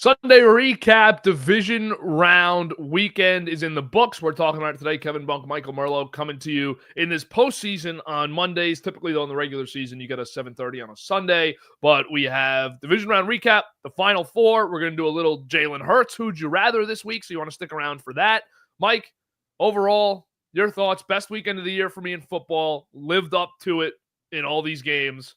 Sunday recap, division round weekend is in the books. We're talking about it today. Kevin Bunk, Michael Merlo coming to you in this postseason on Mondays. Typically, though, in the regular season, you get a 7:30 on a Sunday. But we have division round recap, the Final Four. We're going to do a little Jalen Hurts, who'd you rather this week, so you want to stick around for that. Mike, overall, your thoughts, best weekend of the year for me in football, lived up to it in all these games.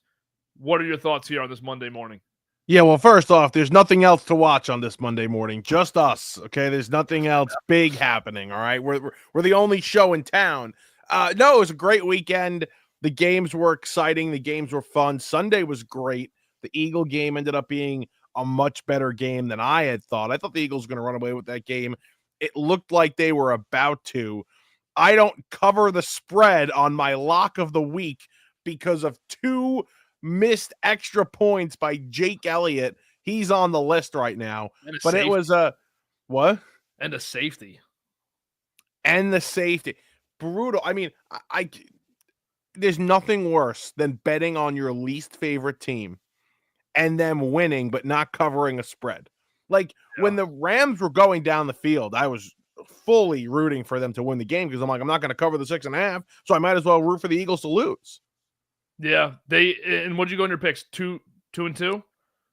What are your thoughts here on this Monday morning? Yeah, well, first off, there's nothing else to watch on this Monday morning. Just us, okay? There's nothing else big happening, all right? We're the only show in town. No, it was a great weekend. The games were exciting. The games were fun. Sunday was great. The Eagle game ended up being a much better game than I had thought. I thought the Eagles were going to run away with that game. It looked like they were about to. I don't cover the spread on my lock of the week because of two missed extra points by Jake Elliott. He's on the list right now. But safety. It was a what? And a safety. And the safety. Brutal. I mean, I there's nothing worse than betting on your least favorite team and them winning but not covering a spread. Like when the Rams were going down the field, I was fully rooting for them to win the game because I'm like, I'm not going to cover the 6.5, so I might as well root for the Eagles to lose. Yeah, and what'd you go in your picks? 2-2? 2-2,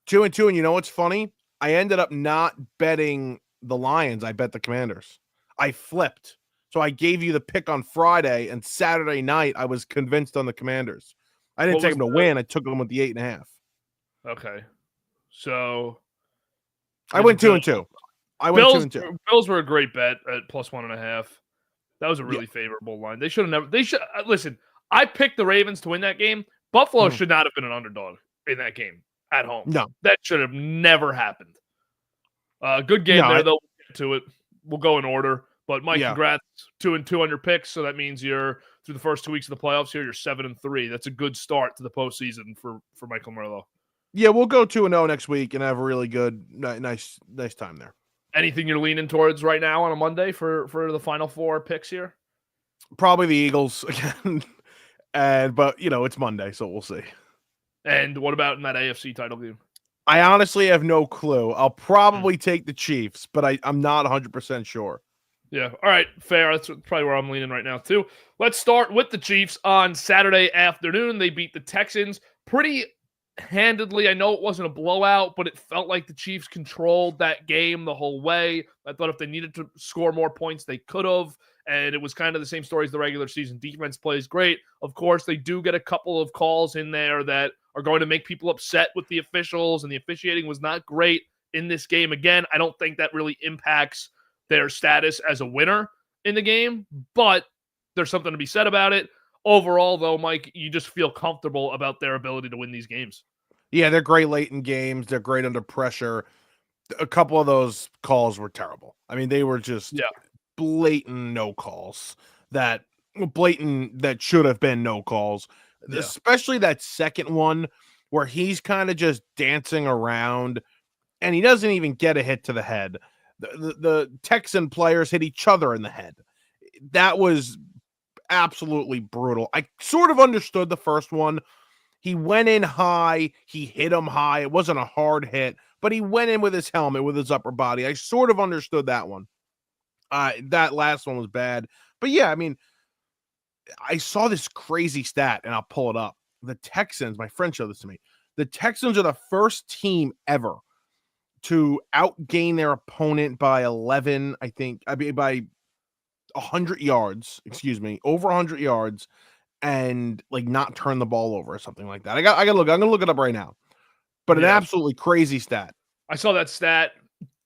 and you know what's funny? I ended up not betting the Lions. I bet the Commanders. I flipped. So I gave you the pick on Friday, and Saturday night I was convinced on the Commanders. I didn't take them to win. I took them with the 8.5. Okay. So I went 2-2. I went 2-2. Bills were a great bet at +1.5. That was a really favorable line. They should have never. They should listen. I picked the Ravens to win that game. Buffalo should not have been an underdog in that game at home. No. That should have never happened. Good game there, though. We'll get to it. We'll go in order. But, Mike, congrats. 2-2 on your picks. So that means you're, through the first 2 weeks of the playoffs here, you're 7-3. That's a good start to the postseason for Michael Merlo. Yeah, we'll go 2-0 next week and have a really good, nice time there. Anything you're leaning towards right now on a Monday for the Final Four picks here? Probably the Eagles again. But it's Monday, so we'll see. And what about in that AFC title game? I honestly have no clue. I'll probably take the Chiefs, but I'm not 100% sure. Yeah. All right. Fair. That's probably where I'm leaning right now, too. Let's start with the Chiefs on Saturday afternoon. They beat the Texans pretty handedly. I know it wasn't a blowout, but it felt like the Chiefs controlled that game the whole way. I thought if they needed to score more points, they could have. And it was kind of the same story as the regular season. Defense plays great. Of course, they do get a couple of calls in there that are going to make people upset with the officials, and the officiating was not great in this game. Again, I don't think that really impacts their status as a winner in the game, but there's something to be said about it. Overall, though, Mike, you just feel comfortable about their ability to win these games. Yeah, they're great late in games. They're great under pressure. A couple of those calls were terrible. I mean, they were just blatant no calls that should have been no calls, especially that second one where he's kind of just dancing around and he doesn't even get a hit to the head. The Texan players hit each other in the head. That was absolutely brutal. I sort of understood the first one. He went in high. He hit him high. It wasn't a hard hit, but he went in with his helmet, with his upper body. I sort of understood that one. That last one was bad. But yeah, I mean, I saw this crazy stat, and I'll pull it up. The Texans, my friend showed this to me. The Texans are the first team ever to outgain their opponent by 11, I think. I mean, by 100 yards, over 100 yards, and like not turn the ball over or something like that. I got to look. I'm going to look it up right now. But an absolutely crazy stat. I saw that stat.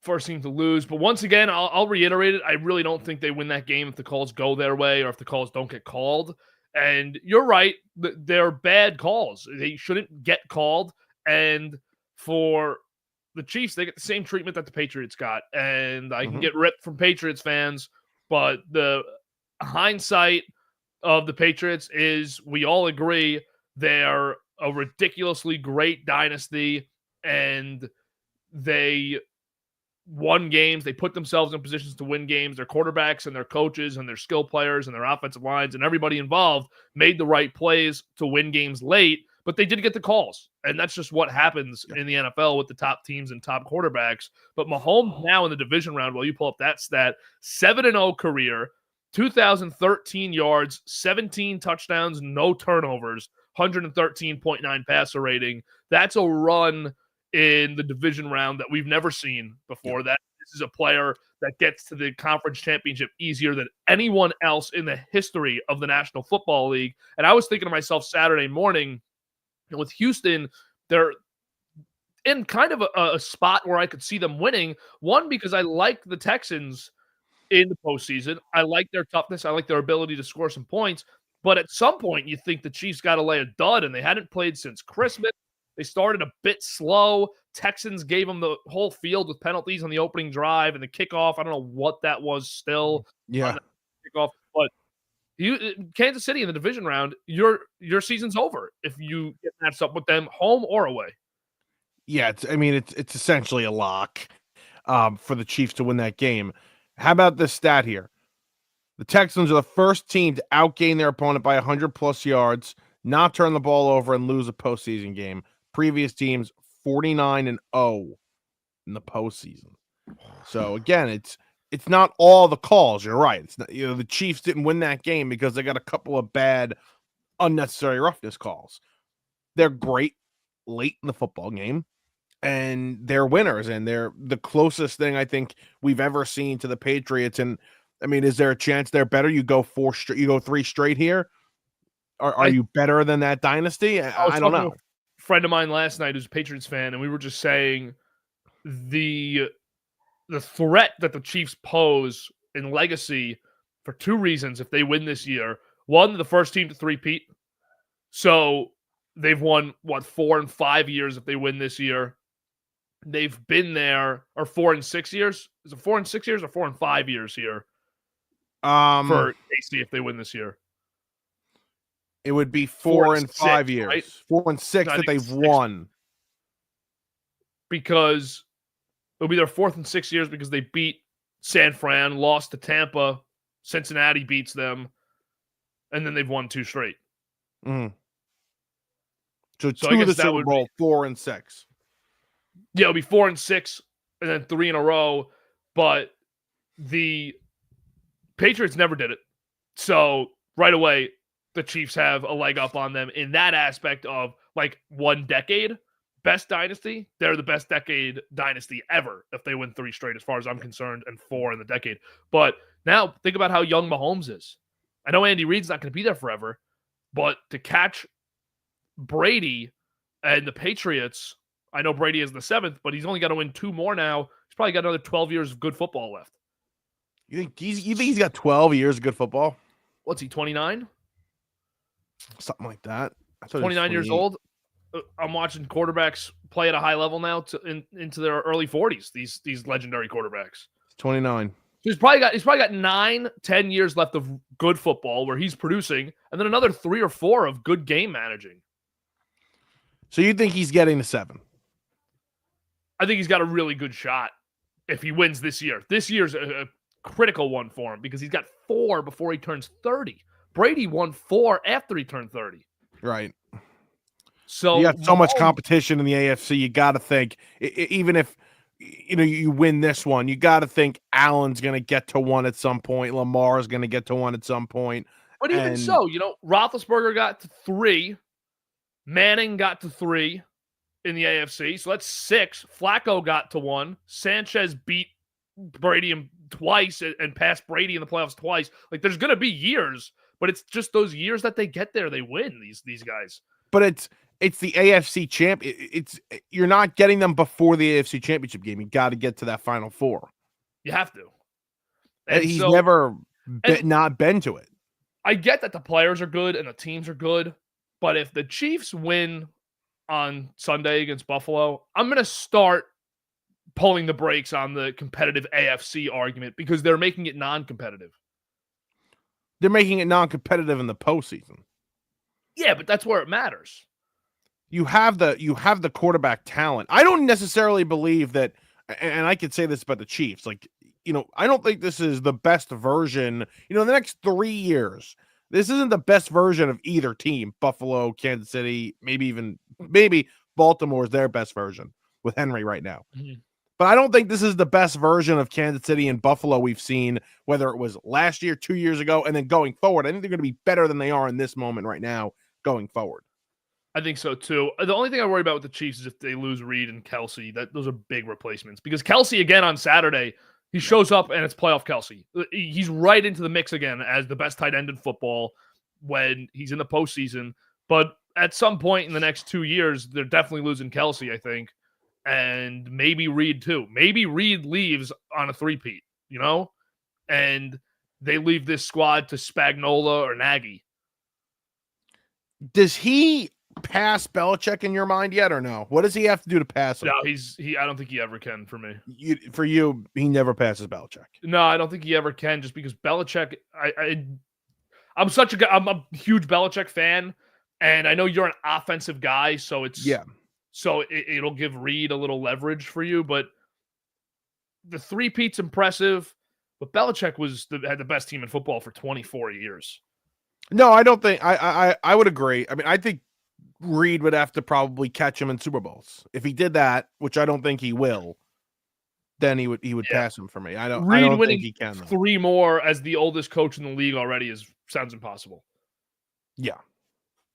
First team to lose. But once again, I'll reiterate it. I really don't think they win that game if the calls go their way or if the calls don't get called. And you're right. They're bad calls. They shouldn't get called. And for the Chiefs, they get the same treatment that the Patriots got. And I can get ripped from Patriots fans, but the hindsight of the Patriots is we all agree they're a ridiculously great dynasty, and they won games. They put themselves in positions to win games. Their quarterbacks and their coaches and their skill players and their offensive lines and everybody involved made the right plays to win games late. but they did get the calls. And that's just what happens in the NFL with the top teams and top quarterbacks. But Mahomes now in the division round, while you pull up that stat, 7-0 career, 2,013 yards, 17 touchdowns, no turnovers, 113.9 passer rating. That's a run in the division round that we've never seen before. That this is a player that gets to the conference championship easier than anyone else in the history of the National Football League. And I was thinking to myself Saturday morning, with Houston, they're in kind of a spot where I could see them winning. One, because I like the Texans in the postseason. I like their toughness. I like their ability to score some points. But at some point, you think the Chiefs got to lay a dud, and they hadn't played since Christmas. They started a bit slow. Texans gave them the whole field with penalties on the opening drive and the kickoff. I don't know what that was still. Yeah. Kickoff, but Kansas City in the division round, your season's over if you get matched up with them, home or away. Yeah, it's essentially a lock for the Chiefs to win that game. How about this stat here? The Texans are the first team to outgain their opponent by 100-plus yards, not turn the ball over, and lose a postseason game. Previous teams 49-0 in the postseason. So again, it's not all the calls. You're right. It's not, the Chiefs didn't win that game because they got a couple of bad, unnecessary roughness calls. They're great late in the football game, and they're winners, and they're the closest thing I think we've ever seen to the Patriots. And I mean, is there a chance they're better? You go 3 straight here. Are you better than that dynasty? I don't know. A friend of mine last night who's a Patriots fan, and we were just saying the threat that the Chiefs pose in legacy for 2 reasons if they win this year. One, they're the first team to three-peat. So they've won, 4 and 5 years if they win this year. They've been there, or 4 and 6 years. Is it 4 and 6 years or 4 and 5 years here? For AC if they win this year. It would be 4 and 5 years. Right? 4 and 6 that they've won. Because it'll be their 4th and 6th years because they beat San Fran, lost to Tampa, Cincinnati beats them, and then they've won 2 straight. Mm. So 2 of the Super Bowl, 4 and 6. Yeah, it'll be 4 and 6, and then 3 in a row. But the Patriots never did it. So right away, the Chiefs have a leg up on them in that aspect of like 1 decade. Best dynasty, they're the best decade dynasty ever if they win 3 straight, as far as I'm concerned, and 4 in the decade. But now think about how young Mahomes is. I know Andy Reid's not going to be there forever, but to catch Brady and the Patriots, I know Brady is the 7th, but he's only got to win 2 more now. He's probably got another 12 years of good football left. You think he's got 12 years of good football? What's he, 29? Something like that. 29 years old. I'm watching quarterbacks play at a high level now into their early 40s. These legendary quarterbacks. 29. He's probably got 9-10 years left of good football where he's producing, and then another 3 or 4 of good game managing. So you think he's getting to 7? I think he's got a really good shot if he wins this year. This year's a critical one for him because he's got 4 before he turns 30. Brady won 4 after he turned 30. Right. So you got so much competition in the AFC. You got to think, even if you win this one, you got to think Allen's going to get to 1 at some point. Lamar's going to get to 1 at some point. But even so, Roethlisberger got to 3. Manning got to 3 in the AFC. So that's 6. Flacco got to 1. Sanchez beat Brady twice and passed Brady in the playoffs twice. Like, there's going to be years, but it's just those years that they get there, they win, these guys. But it's the AFC champ. You're not getting them before the AFC championship game. You got to get to that Final Four. You have to. And he's never not been to it. I get that the players are good and the teams are good, but if the Chiefs win on Sunday against Buffalo, I'm going to start pulling the brakes on the competitive AFC argument because they're making it non-competitive. They're making it non-competitive in the postseason. Yeah, but that's where it matters. You have the quarterback talent. I don't necessarily believe that, and I could say this about the Chiefs. Like, I don't think this is the best version. In the next 3 years, This isn't the best version of either team. Buffalo, Kansas City, maybe Baltimore is their best version with Henry right now. Mm-hmm. But I don't think this is the best version of Kansas City and Buffalo we've seen, whether it was last year, 2 years ago, and then going forward. I think they're going to be better than they are in this moment right now going forward. I think so too. The only thing I worry about with the Chiefs is if they lose Reed and Kelsey. Those are big replacements. Because Kelsey, again, on Saturday, he shows up and it's playoff Kelsey. He's right into the mix again as the best tight end in football when he's in the postseason. But at some point in the next 2 years, they're definitely losing Kelsey, I think. And maybe Reed too. Maybe Reed leaves on a three-peat, and they leave this squad to Spagnuolo or Nagy. Does he pass Belichick in your mind yet or no? What does he have to do to pass him? No, I don't think he ever can for me. For you, he never passes Belichick. No, I don't think he ever can just because Belichick, I'm a huge Belichick fan, and I know you're an offensive guy, so it'll give Reed a little leverage for you, but the three-peat's impressive, but Belichick had the best team in football for 24 years. No, I don't think I would agree. I mean, I think Reed would have to probably catch him in Super Bowls. If he did that, which I don't think he will, then he would pass him for me. I don't think he can. 3 more as the oldest coach in the league already sounds impossible. Yeah.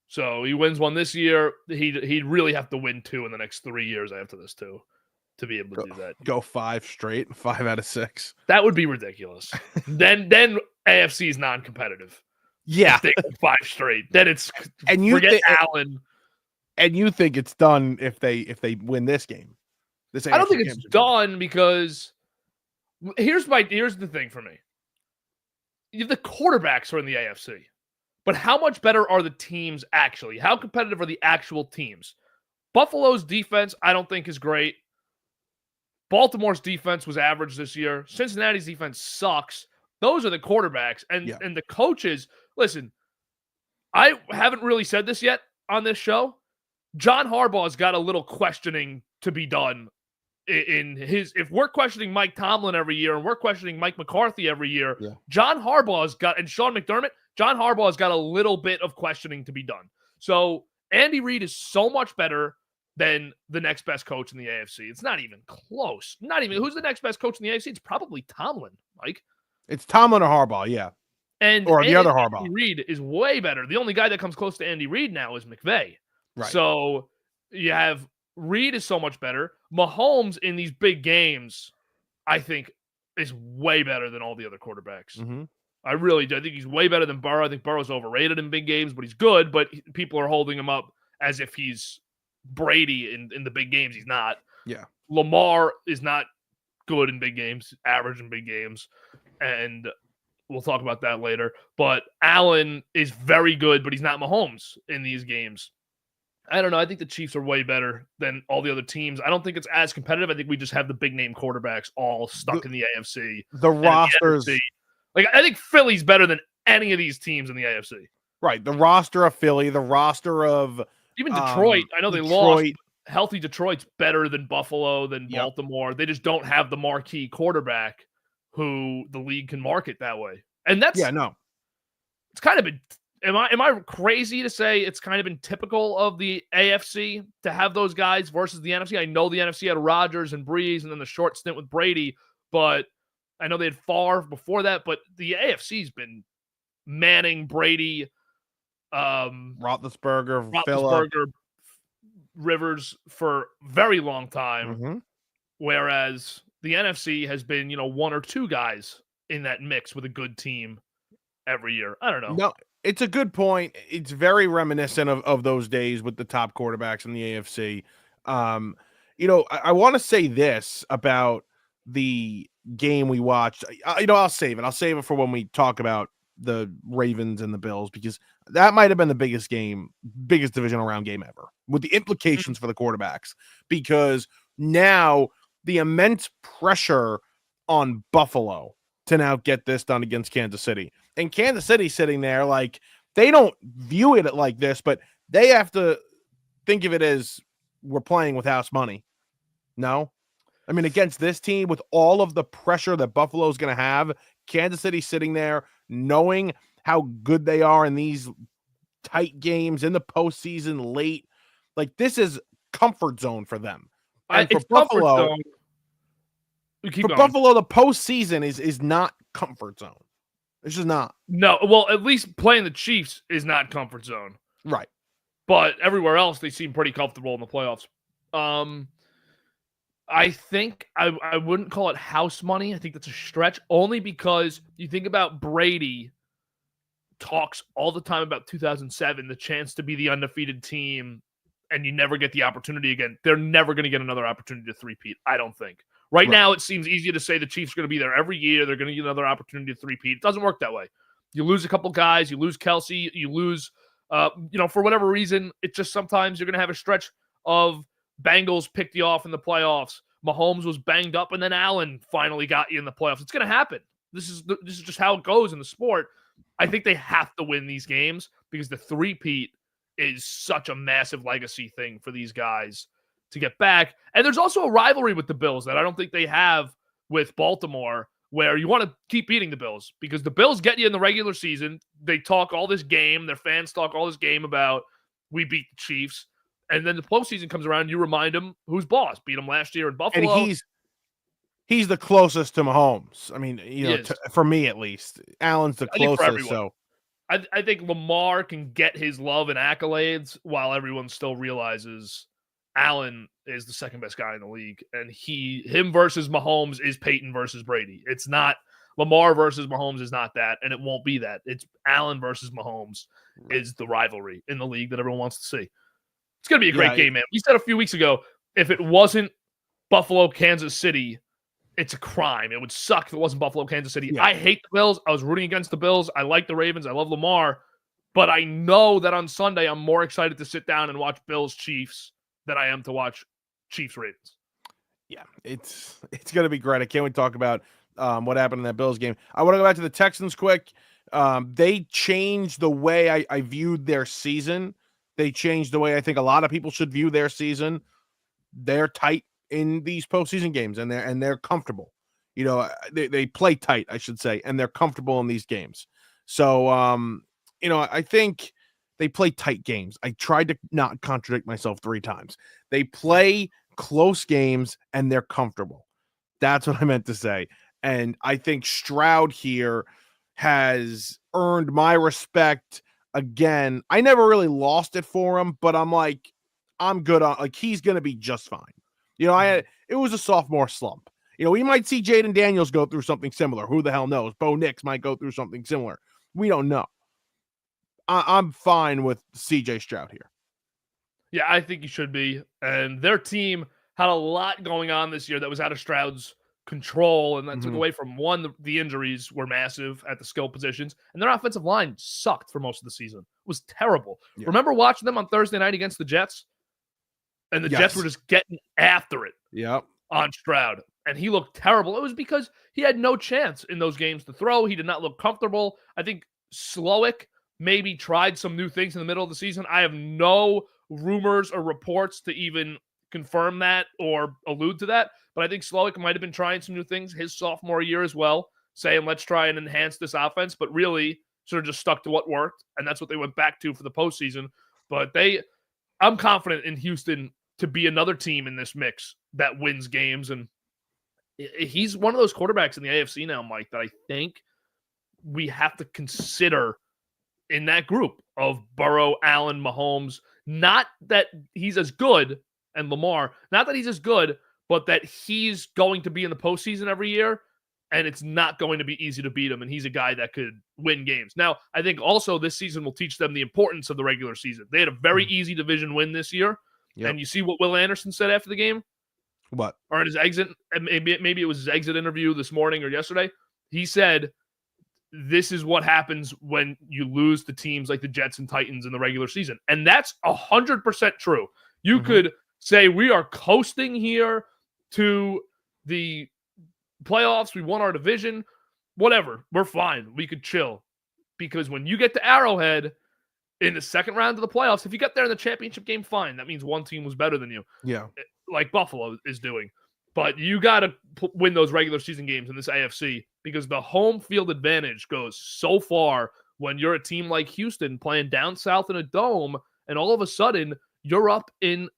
So he wins 1 this year. He'd really have to win 2 in the next 3 years after this too to be able to do that. Go 5 straight, 5 out of 6. That would be ridiculous. then AFC is non-competitive. Yeah, if they go 5 straight. Then it's forget Allen. And you think it's done if they win this game? I don't think it's done because here's the thing for me. The quarterbacks are in the AFC, but how much better are the teams actually? How competitive are the actual teams? Buffalo's defense, I don't think is great. Baltimore's defense was average this year. Cincinnati's defense sucks. Those are the quarterbacks and the coaches. Listen, I haven't really said this yet on this show. John Harbaugh's got a little questioning to be done if we're questioning Mike Tomlin every year and we're questioning Mike McCarthy every year, John Harbaugh's got, and Sean McDermott, John Harbaugh's got a little bit of questioning to be done. So Andy Reid is so much better than the next best coach in the AFC. It's not even close. Who's the next best coach in the AFC? It's probably Tomlin, Mike. It's Tomlin or Harbaugh, yeah. Or the other Harbaugh. Andy Reid is way better. The only guy that comes close to Andy Reid now is McVay. Right. So you have Reid is so much better. Mahomes in these big games, I think, is way better than all the other quarterbacks. Mm-hmm. I really do. I think he's way better than Burrow. I think Burrow's overrated in big games, but he's good. But people are holding him up as if he's Brady in the big games. He's not. Yeah. Lamar is not good in big games, average in big games. And we'll talk about that later. But Allen is very good, but he's not Mahomes in these games. I don't know. I think the Chiefs are way better than all the other teams. I don't think it's as competitive. I think we just have the big name quarterbacks all stuck in the AFC. The rosters. I think Philly's better than any of these teams in the AFC. Right. The roster of Philly, the roster of even Detroit. I know they lost. Healthy Detroit's better than Buffalo, than Baltimore. They just don't have the marquee quarterback who the league can market that way. And that's it's kind of been. Am I crazy to say it's kind of been typical of the AFC to have those guys versus the NFC? I know the NFC had Rodgers and Breeze and then the short stint with Brady, but I know they had Favre before that. But the AFC's been Manning, Brady, Roethlisberger, Rivers for a very long time, mm-hmm. whereas the NFC has been 1 or 2 guys in that mix with a good team every year. I don't know. No. It's a good point. It's very reminiscent of those days with the top quarterbacks in the AFC. I want to say this about the game we watched. I'll save it. I'll save it for when we talk about the Ravens and the Bills, because that might have been the biggest divisional round game ever, with the implications for the quarterbacks, because now the immense pressure on Buffalo to now get this done against Kansas City. And Kansas City sitting there, like, they don't view it like this, but they have to think of it as we're playing with house money. No? I mean, against this team, with all of the pressure that Buffalo's going to have, Kansas City sitting there knowing how good they are in these tight games in the postseason late. Like, this is comfort zone for them. And for It's comfort Buffalo, zone. Keep going. Buffalo, the postseason is not comfort zone. It's just not. No, well, at least playing the Chiefs is not comfort zone. Right. But everywhere else, they seem pretty comfortable in the playoffs. I think I wouldn't call it house money. I think that's a stretch, only because you think about Brady talks all the time about 2007, the chance to be the undefeated team, and you never get the opportunity again. They're never going to get another opportunity to three-peat, I don't think. Right now, it seems easier to say the Chiefs are going to be there every year. They're going to get another opportunity to three-peat. It doesn't work that way. You lose a couple guys. You lose Kelsey. You lose, for whatever reason, it's just sometimes you're going to have a stretch of Bengals picked you off in the playoffs. Mahomes was banged up, and then Allen finally got you in the playoffs. It's going to happen. This is just how it goes in the sport. I think they have to win these games because the three-peat is such a massive legacy thing for these guys to get back. And there's also a rivalry with the Bills that I don't think they have with Baltimore, where you want to keep beating the Bills because the Bills get you in the regular season. They talk all this game. Their fans talk all this game about we beat the Chiefs. And then the postseason comes around, you remind them who's boss. Beat them last year in Buffalo. And he's the closest to Mahomes. I mean, for me at least, Allen's the closest. So I think Lamar can get his love and accolades while everyone still realizes Allen is the second best guy in the league. And him versus Mahomes is Peyton versus Brady. It's not Lamar versus Mahomes is not that, and it won't be that. It's Allen versus Mahomes is the rivalry in the league that everyone wants to see. It's going to be a great game, man. We said a few weeks ago, if it wasn't Buffalo, Kansas City, it's a crime. It would suck if it wasn't Buffalo, Kansas City. Yeah. I hate the Bills. I was rooting against the Bills. I like the Ravens. I love Lamar. But I know that on Sunday, I'm more excited to sit down and watch Bills-Chiefs than I am to watch Chiefs-Ravens. Yeah, it's going to be great. I can't wait to talk about what happened in that Bills game. I want to go back to the Texans quick. They changed the way I viewed their season. They changed the way I think a lot of people should view their season. They're tight in these postseason games, and they're comfortable. They play tight, I should say, and they're comfortable in these games. So, I think they play tight games. I tried to not contradict myself 3 times. They play close games, and they're comfortable. That's what I meant to say. And I think Stroud here has earned my respect. Again, I never really lost it for him, but I'm like, I'm good on, like, he's going to be just fine. It was a sophomore slump. We might see Jaden Daniels go through something similar. Who the hell knows? Bo Nix might go through something similar. We don't know. I'm fine with CJ Stroud here. Yeah, I think he should be. And their team had a lot going on this year that was out of Stroud's control, and that took away from one. The injuries were massive at the skill positions, and their offensive line sucked for most of the season. It was terrible. Yeah. Remember watching them on Thursday night against the Jets? And the Jets were just getting after it on Stroud. And he looked terrible. It was because he had no chance in those games to throw. He did not look comfortable. I think Slowick maybe tried some new things in the middle of the season. I have no rumors or reports to even confirm that or allude to that. But I think Slowick might have been trying some new things his sophomore year as well, saying, let's try and enhance this offense. But really sort of just stuck to what worked. And that's what they went back to for the postseason. But I'm confident in Houston to be another team in this mix that wins games. And he's one of those quarterbacks in the AFC now, Mike, that I think we have to consider in that group of Burrow, Allen, Mahomes. Not that he's as good, and Lamar, not that he's as good, but that he's going to be in the postseason every year, and it's not going to be easy to beat him, and he's a guy that could win games. Now, I think also this season will teach them the importance of the regular season. They had a very easy division win this year. Yep. And you see what Will Anderson said after the game? What? Or in his exit, maybe it was his exit interview this morning or yesterday. He said, this is what happens when you lose to teams like the Jets and Titans in the regular season. And that's 100% true. You could say we are coasting here to the playoffs. We won our division. Whatever. We're fine. We could chill. Because when you get to Arrowhead in the second round of the playoffs, if you get there in the championship game, fine. That means one team was better than you. Yeah. Like Buffalo is doing. But you got to win those regular season games in this AFC because the home field advantage goes so far when you're a team like Houston playing down south in a dome, and all of a sudden you're up in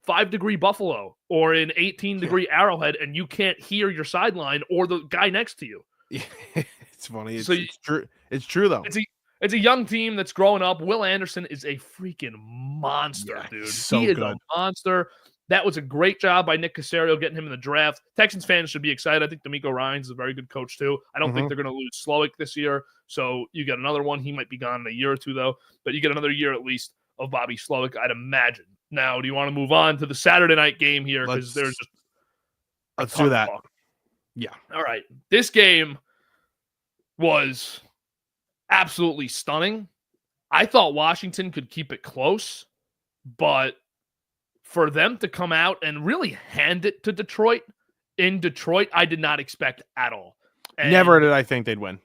5-degree Buffalo or in 18-degree Arrowhead, and you can't hear your sideline or the guy next to you. It's funny. It's true. It's true, though. It's a young team that's growing up. Will Anderson is a freaking monster, dude. He is a monster. That was a great job by Nick Caserio getting him in the draft. Texans fans should be excited. I think D'Amico Ryans is a very good coach, too. I don't think they're going to lose Slowick this year. So you get another one. He might be gone in a year or two, though. But you get another year at least of Bobby Slowick, I'd imagine. Now, do you want to move on to the Saturday night game here? Because there's just let's do that. Yeah. All right. This game was absolutely stunning. I thought Washington could keep it close, but for them to come out and really hand it to Detroit, in Detroit, I did not expect at all. And never did I think they'd win.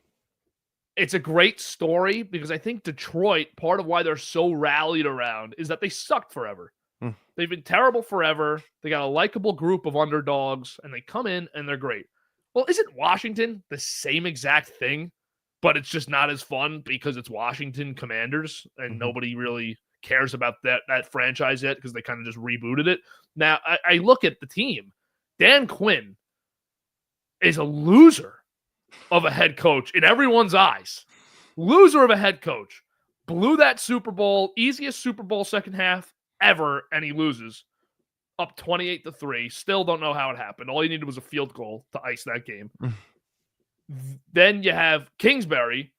It's a great story because I think Detroit, part of why they're so rallied around is that they sucked forever. They've been terrible forever. They got a likable group of underdogs, and they come in and they're great. Well, isn't Washington the same exact thing, but it's just not as fun because it's Washington Commanders, and nobody really cares about that franchise yet because they kind of just rebooted it. Now, I look at the team. Dan Quinn is a loser of a head coach in everyone's eyes. Loser of a head coach. Blew that Super Bowl, easiest Super Bowl second half ever, and he loses. Up 28-3. Still don't know how it happened. All he needed was a field goal to ice that game. Then you have Kingsbury,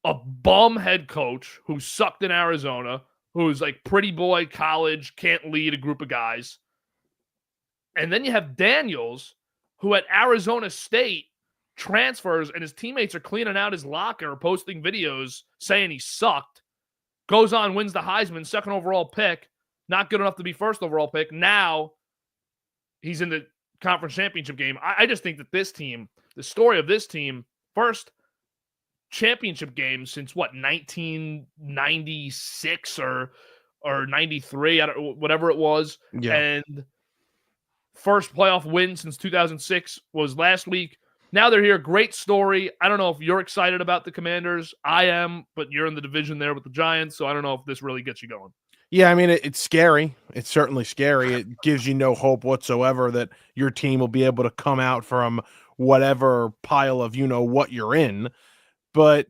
a bum head coach who sucked in Arizona, who's like pretty boy college, can't lead a group of guys. And then you have Daniels, who at Arizona State transfers and his teammates are cleaning out his locker, posting videos saying he sucked. Goes on, wins the Heisman, second overall pick. Not good enough to be first overall pick. Now he's in the conference championship game. I just think that this team, the story of this team, first championship game since 1996 or 93, whatever it was. Yeah. And first playoff win since 2006 was last week. Now they're here. Great story. I don't know if you're excited about the Commanders. I am, but you're in the division there with the Giants, so I don't know if this really gets you going. Yeah, I mean, it's scary. It's certainly scary. It gives you no hope whatsoever that your team will be able to come out from whatever pile of what you're in. But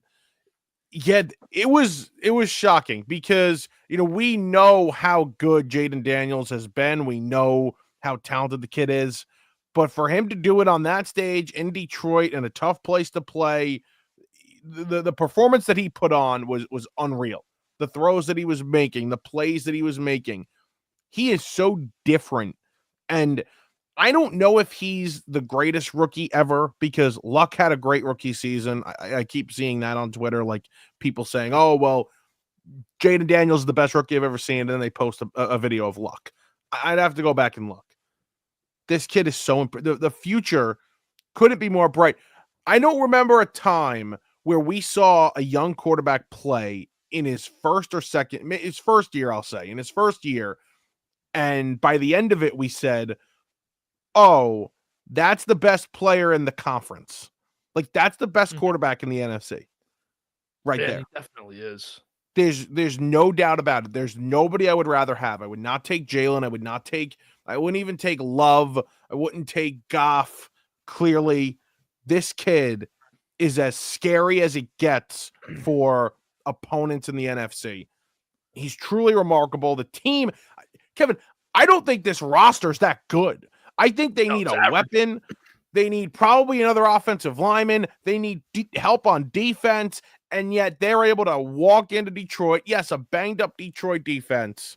yeah, it was shocking because we know how good Jaden Daniels has been. We know how talented the kid is. But for him to do it on that stage in Detroit in a tough place to play, the performance that he put on was unreal. The throws that he was making, the plays that he was making, he is so different. And I don't know if he's the greatest rookie ever because Luck had a great rookie season. I keep seeing that on Twitter, like people saying, oh, well, Jaden Daniels is the best rookie I've ever seen. And then they post a video of Luck. I'd have to go back and look. This kid is so the future couldn't be more bright. I don't remember a time where we saw a young quarterback play in his first year, I'll say, in his first year. And by the end of it, we said, oh, that's the best player in the conference. Like, that's the best quarterback in the NFC. Right there. He definitely is. There's no doubt about it. There's nobody I would rather have. I would not take Jalen. I wouldn't even take Love. I wouldn't take Goff. Clearly, this kid is as scary as it gets for opponents in the NFC. He's truly remarkable. The team, Kevin, I don't think this roster is that good. I think they need a weapon. They need probably another offensive lineman. They need help on defense. And yet they're able to walk into Detroit. Yes, a banged up Detroit defense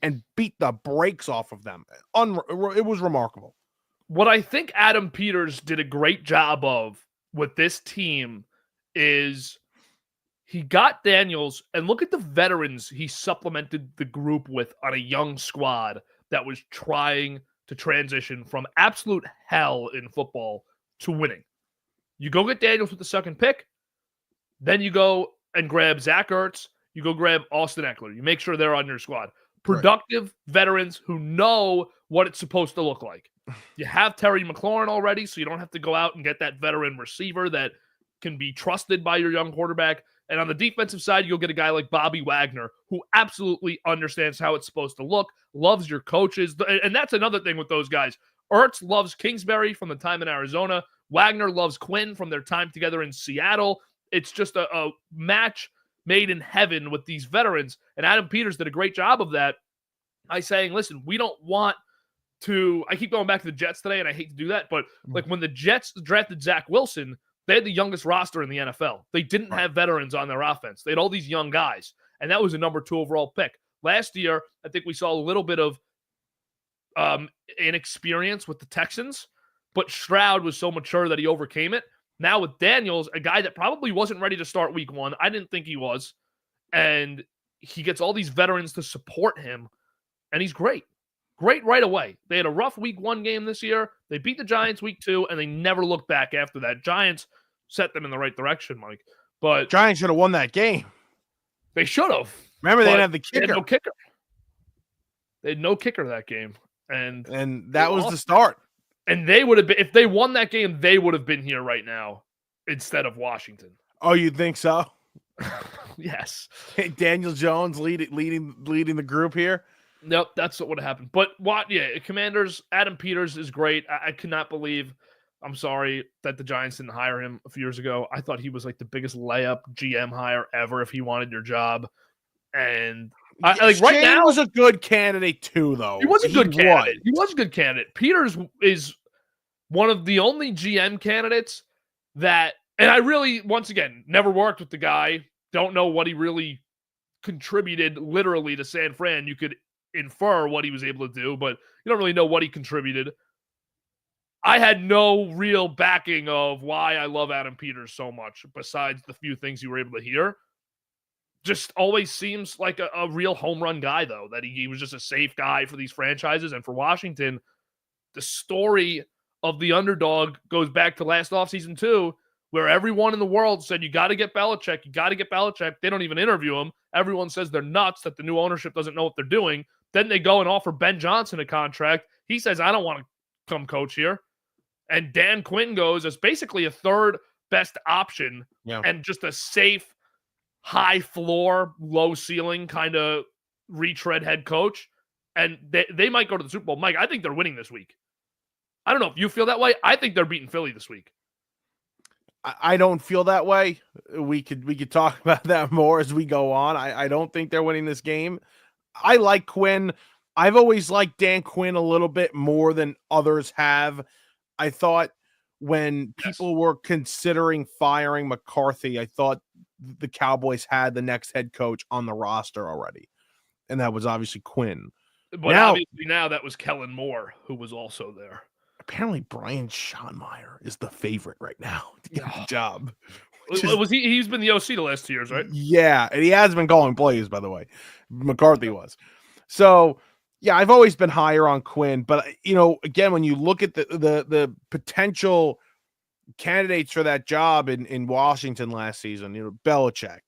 and beat the brakes off of them. It was remarkable. What I think Adam Peters did a great job of with this team is he got Daniels, and look at the veterans he supplemented the group with on a young squad that was trying to transition from absolute hell in football to winning. You go get Daniels with the second pick, then you go and grab Zach Ertz, you go grab Austin Eckler. You make sure they're on your squad. Productive veterans who know what it's supposed to look like. You have Terry McLaurin already, so you don't have to go out and get that veteran receiver that can be trusted by your young quarterback. And on the defensive side, you'll get a guy like Bobby Wagner, who absolutely understands how it's supposed to look, loves your coaches. And that's another thing with those guys. Ertz loves Kingsbury from the time in Arizona. Wagner loves Quinn from their time together in Seattle. It's just a match made in heaven with these veterans. And Adam Peters did a great job of that by saying, listen, we don't want to, I keep going back to the Jets today, and I hate to do that, but like when the Jets drafted Zach Wilson, they had the youngest roster in the NFL. They didn't have veterans on their offense. They had all these young guys, and that was a number 2 overall pick. Last year, I think we saw a little bit of inexperience with the Texans, but Stroud was so mature that he overcame it. Now with Daniels, a guy that probably wasn't ready to start week 1. I didn't think he was. And he gets all these veterans to support him, and he's great. Great right away. They had a rough week 1 game this year. They beat the Giants week 2, and they never looked back after that. Giants set them in the right direction, Mike. But Giants should have won that game. They should have. Remember, they didn't have the kicker. They had no kicker. They had no kicker that game. And that was the start. And they would have been, if they won that game, they would have been here right now instead of Washington. Oh, you think so? Yes. Daniel Jones leading the group here. Nope, that's what would have happened. But Commanders, Adam Peters is great. I cannot believe, I'm sorry that the Giants didn't hire him a few years ago. I thought he was like the biggest layup GM hire ever if he wanted your job. And right now, was a good candidate too, though. He was a good candidate. He was a good candidate. Peters is one of the only GM candidates that, and I really, once again, never worked with the guy. Don't know what he really contributed literally to San Fran. You could infer what he was able to do, but you don't really know what he contributed. I had no real backing of why I love Adam Peters so much, besides the few things you were able to hear. Just always seems like a real home run guy, though, that he was just a safe guy for these franchises. And for Washington, the story of the underdog goes back to last offseason, too, where everyone in the world said, you got to get Belichick. You got to get Belichick. They don't even interview him. Everyone says they're nuts, that the new ownership doesn't know what they're doing. Then they go and offer Ben Johnson a contract. He says, I don't want to come coach here. And Dan Quinn goes as basically a third best option and just a safe, high floor, low ceiling kind of retread head coach. And they might go to the Super Bowl. Mike, I think they're winning this week. I don't know if you feel that way. I think they're beating Philly this week. I don't feel that way. We could talk about that more as we go on. I don't think they're winning this game. I like Quinn. I've always liked Dan Quinn a little bit more than others have. I thought when people were considering firing McCarthy, I thought the Cowboys had the next head coach on the roster already. And that was obviously Quinn. But obviously now that was Kellen Moore, who was also there. Apparently Brian Schottenmeier is the favorite right now to get the job. He's been the OC the last 2 years, right? Yeah, and he has been calling plays, by the way. McCarthy was. So, yeah, I've always been higher on Quinn, but again, when you look at the potential candidates for that job in Washington last season, Belichick,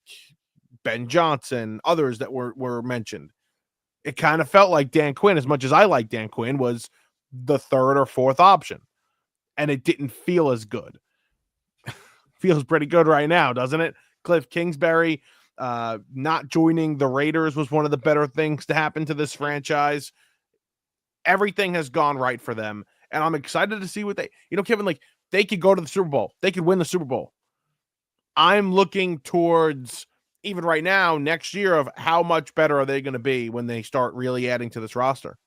Ben Johnson, others that were mentioned, it kind of felt like Dan Quinn, as much as I like Dan Quinn, was the third or fourth option, and it didn't feel as good. Feels pretty good right now, doesn't it? Cliff Kingsbury not joining the Raiders was one of the better things to happen to this franchise. Everything has gone right for them, and I'm excited to see what Kevin, like, they could go to the Super Bowl. They could win the Super Bowl. I'm looking towards, even right now, next year, of how much better are they going to be when they start really adding to this roster.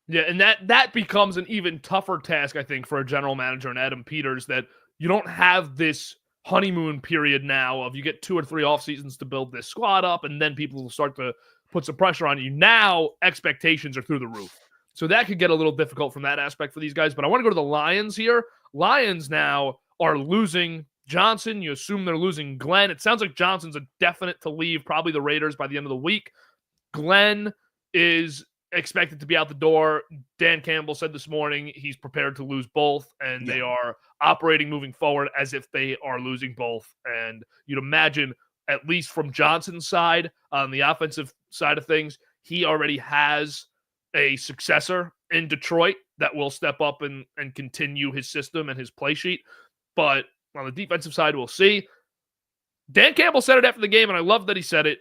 Yeah, and that becomes an even tougher task, I think, for a general manager and Adam Peters, that you don't have this honeymoon period now of you get 2 or 3 off seasons to build this squad up, and then people will start to put some pressure on you. Now expectations are through the roof. So that could get a little difficult from that aspect for these guys. But I want to go to the Lions here. Lions now are losing Johnson. You assume they're losing Glenn. It sounds like Johnson's a definite to leave, probably the Raiders by the end of the week. Glenn is expected to be out the door. Dan Campbell said this morning he's prepared to lose both, and they are operating moving forward as if they are losing both. And you'd imagine, at least from Johnson's side, on the offensive side of things, he already has a successor in Detroit that will step up and continue his system and his play sheet. But on the defensive side, we'll see. Dan Campbell said it after the game, and I love that he said it.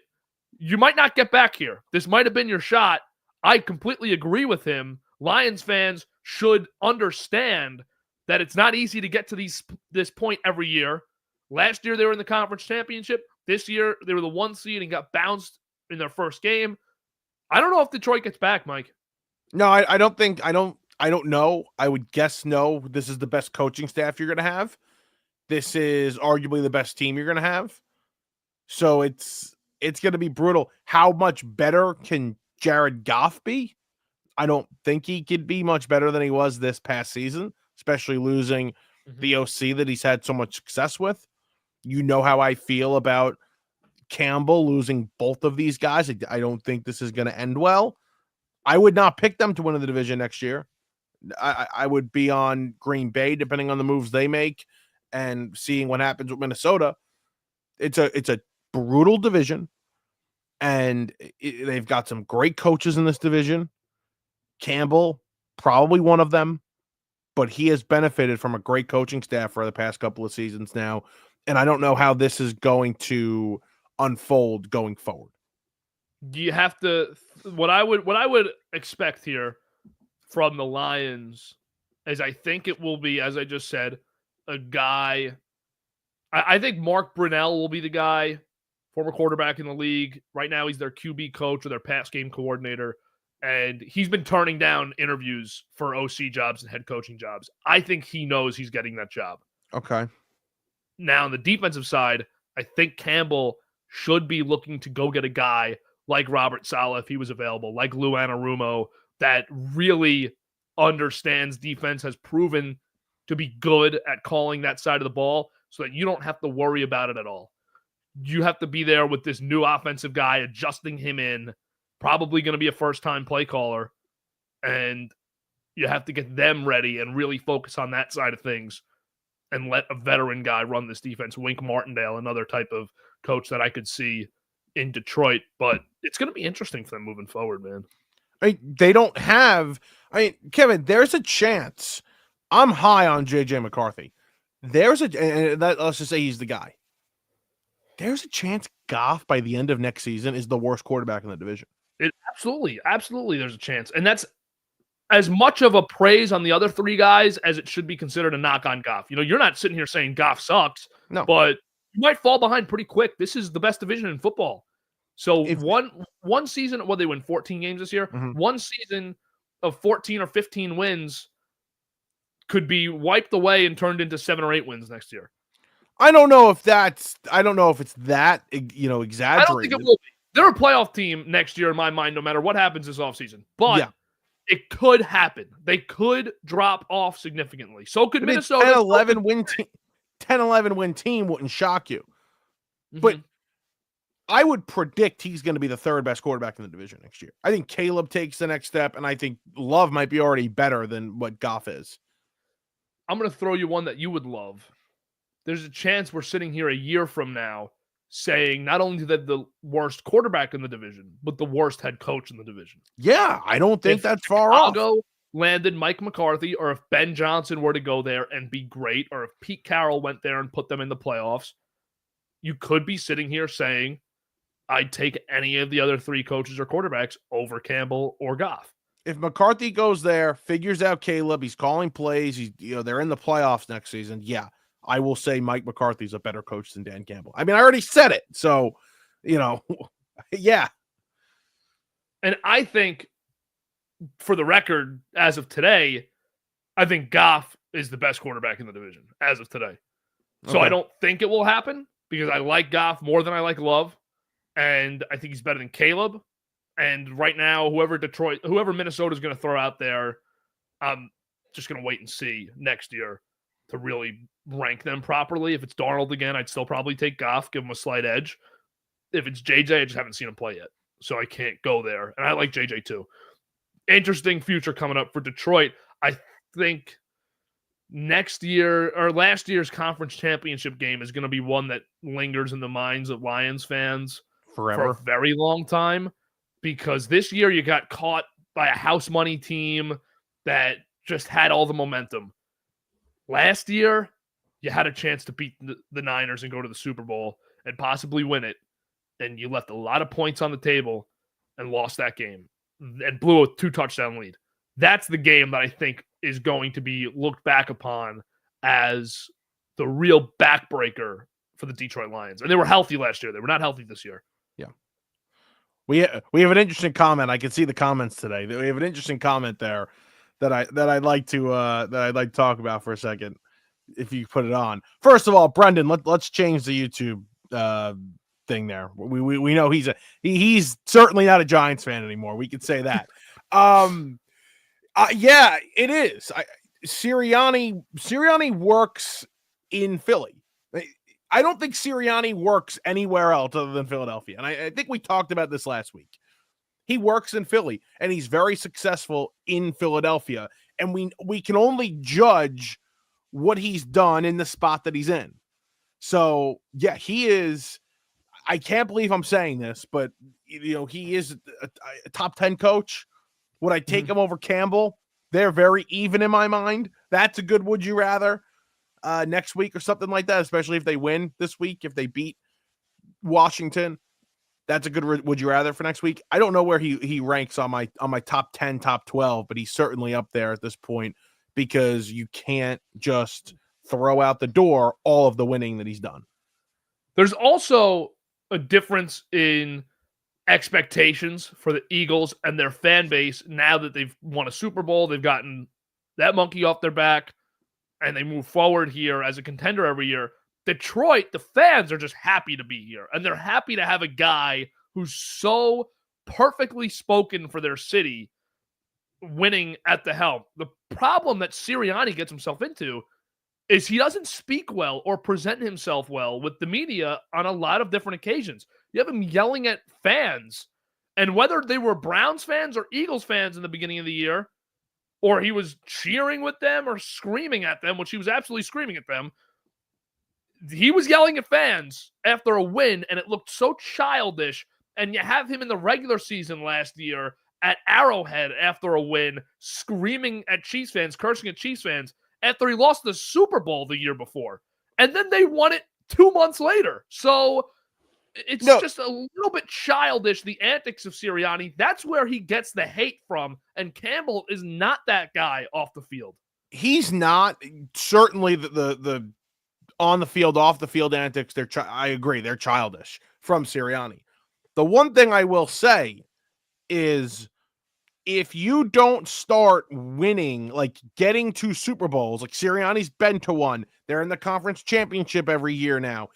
You might not get back here. This might have been your shot. I completely agree with him. Lions fans should understand that it's not easy to get to this point every year. Last year, they were in the conference championship. This year, they were the 1 seed and got bounced in their first game. I don't know if Detroit gets back, Mike. No, I don't think, I don't know. I would guess no. This is the best coaching staff you're going to have. This is arguably the best team you're going to have. So it's going to be brutal. How much better can Jared Goff be? I don't think he could be much better than he was this past season, especially losing the OC that he's had so much success with. You know how I feel about Campbell losing both of these guys. I don't think this is going to end well. I would not pick them to win the division next year. I would be on Green Bay, depending on the moves they make and seeing what happens with Minnesota. It's a brutal division, and they've got some great coaches in this division. Campbell, probably one of them, but he has benefited from a great coaching staff for the past couple of seasons now, and I don't know how this is going to unfold going forward. You have to what I would expect here from the Lions is I think it will be, as I just said, a guy. I think Mark Brunell will be the guy, former quarterback in the league. Right now, he's their QB coach or their pass game coordinator, and he's been turning down interviews for OC jobs and head coaching jobs. I think he knows he's getting that job. Okay. Now, on the defensive side, I think Campbell should be looking to go get a guy like Robert Saleh if he was available, like Lou Anarumo, that really understands defense, has proven to be good at calling that side of the ball so that you don't have to worry about it at all. You have to be there with this new offensive guy, adjusting him in, probably going to be a first-time play caller, and you have to get them ready and really focus on that side of things and let a veteran guy run this defense. Wink Martindale, another type of coach that I could see in Detroit, but it's going to be interesting for them moving forward, man. They don't have, Kevin, there's a chance. I'm high on JJ McCarthy. Let's just say he's the guy. There's a chance Goff by the end of next season is the worst quarterback in the division. Absolutely there's a chance. And that's as much of a praise on the other three guys as it should be considered a knock on Goff. You're not sitting here saying Goff sucks, no, but you might fall behind pretty quick. This is the best division in football. So one season, they win 14 games this year. Mm-hmm. One season of 14 or 15 wins could be wiped away and turned into 7 or 8 wins next year. I don't know if it's that, exaggerated. I don't think it will be. They're a playoff team next year in my mind, no matter what happens this offseason. But it could happen. They could drop off significantly. So could Minnesota. 10-11 win team wouldn't shock you. Mm-hmm. But I would predict he's going to be the third best quarterback in the division next year. I think Caleb takes the next step, and I think Love might be already better than what Goff is. I'm going to throw you one that you would love. There's a chance we're sitting here a year from now saying not only that the worst quarterback in the division, but the worst head coach in the division. Yeah, I don't think that's far off. Chicago landed Mike McCarthy, or if Ben Johnson were to go there and be great, or if Pete Carroll went there and put them in the playoffs, you could be sitting here saying, I'd take any of the other 3 coaches or quarterbacks over Campbell or Goff. If McCarthy goes there, figures out Caleb, he's calling plays, they're in the playoffs next season, yeah, I will say Mike McCarthy's a better coach than Dan Campbell. I already said it, so, yeah. And I think, for the record, as of today, I think Goff is the best quarterback in the division, as of today. So I don't think it will happen, because I like Goff more than I like Love. And I think he's better than Caleb. And right now, whoever Minnesota is going to throw out there, I'm just going to wait and see next year to really rank them properly. If it's Darnold again, I'd still probably take Goff, give him a slight edge. If it's JJ, I just haven't seen him play yet, so I can't go there. And I like JJ too. Interesting future coming up for Detroit. I think next year, or last year's conference championship game, is going to be one that lingers in the minds of Lions fans forever, for a very long time, because this year you got caught by a house money team that just had all the momentum. Last year, you had a chance to beat the Niners and go to the Super Bowl, and possibly win it, and you left a lot of points on the table and lost that game and blew a 2-touchdown lead. That's the game that I think is going to be looked back upon as the real backbreaker for the Detroit Lions. And they were healthy last year. They were not healthy this year. Yeah. We have an interesting comment. I can see the comments today. We have an interesting comment there that I'd like to talk about for a second. If you put it on. First of all, Brendan, let's change the YouTube thing there. We know he's certainly not a Giants fan anymore. We could say that. Yeah, it is. Sirianni works in Philly. I don't think Sirianni works anywhere else other than Philadelphia. And I think we talked about this last week. He works in Philly, and he's very successful in Philadelphia. And we can only judge what he's done in the spot that he's in. So, yeah, he is. I can't believe I'm saying this, but, he is a top 10 coach. Would I take him over Campbell? They're very even in my mind. That's a good would you rather next week or something like that, especially if they win this week, if they beat Washington. That's a good would you rather for next week. I don't know where he ranks on my top 10, top 12, but he's certainly up there at this point because you can't just throw out the door all of the winning that he's done. There's also a difference in expectations for the Eagles and their fan base now that they've won a Super Bowl. They've gotten that monkey off their back, and they move forward here as a contender every year. Detroit, the fans are just happy to be here, and they're happy to have a guy who's so perfectly spoken for their city winning at the helm. The problem that Sirianni gets himself into is he doesn't speak well or present himself well with the media on a lot of different occasions. You have him yelling at fans, and whether they were Browns fans or Eagles fans in the beginning of the year, or he was cheering with them or screaming at them, which he was absolutely screaming at them, he was yelling at fans after a win, and it looked so childish. And you have him in the regular season last year at Arrowhead after a win, screaming at Chiefs fans, cursing at Chiefs fans, after he lost the Super Bowl the year before. And then they won it 2 months later. So it's just a little bit childish, the antics of Sirianni. That's where he gets the hate from. And Campbell is not that guy off the field. He's not. Certainly the on the field, off the field antics, I agree, they're childish from Sirianni. The one thing I will say is if you don't start winning, like getting to Super Bowls, like Sirianni's been to one, they're in the conference championship every year now.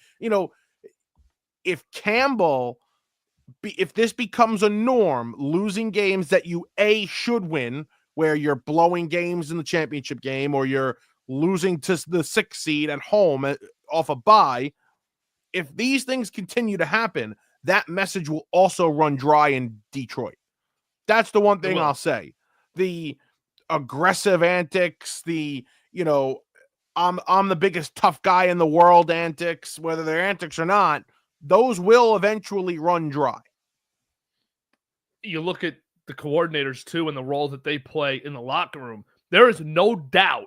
If Campbell, if this becomes a norm, losing games that you should win, where you're blowing games in the championship game or you're losing to the 6th seed at home off a bye, if these things continue to happen, that message will also run dry in Detroit. That's the one thing I'll say. The aggressive antics, I'm the biggest tough guy in the world antics, whether they're antics or not, those will eventually run dry. You look at the coordinators too and the role that they play in the locker room. There is no doubt,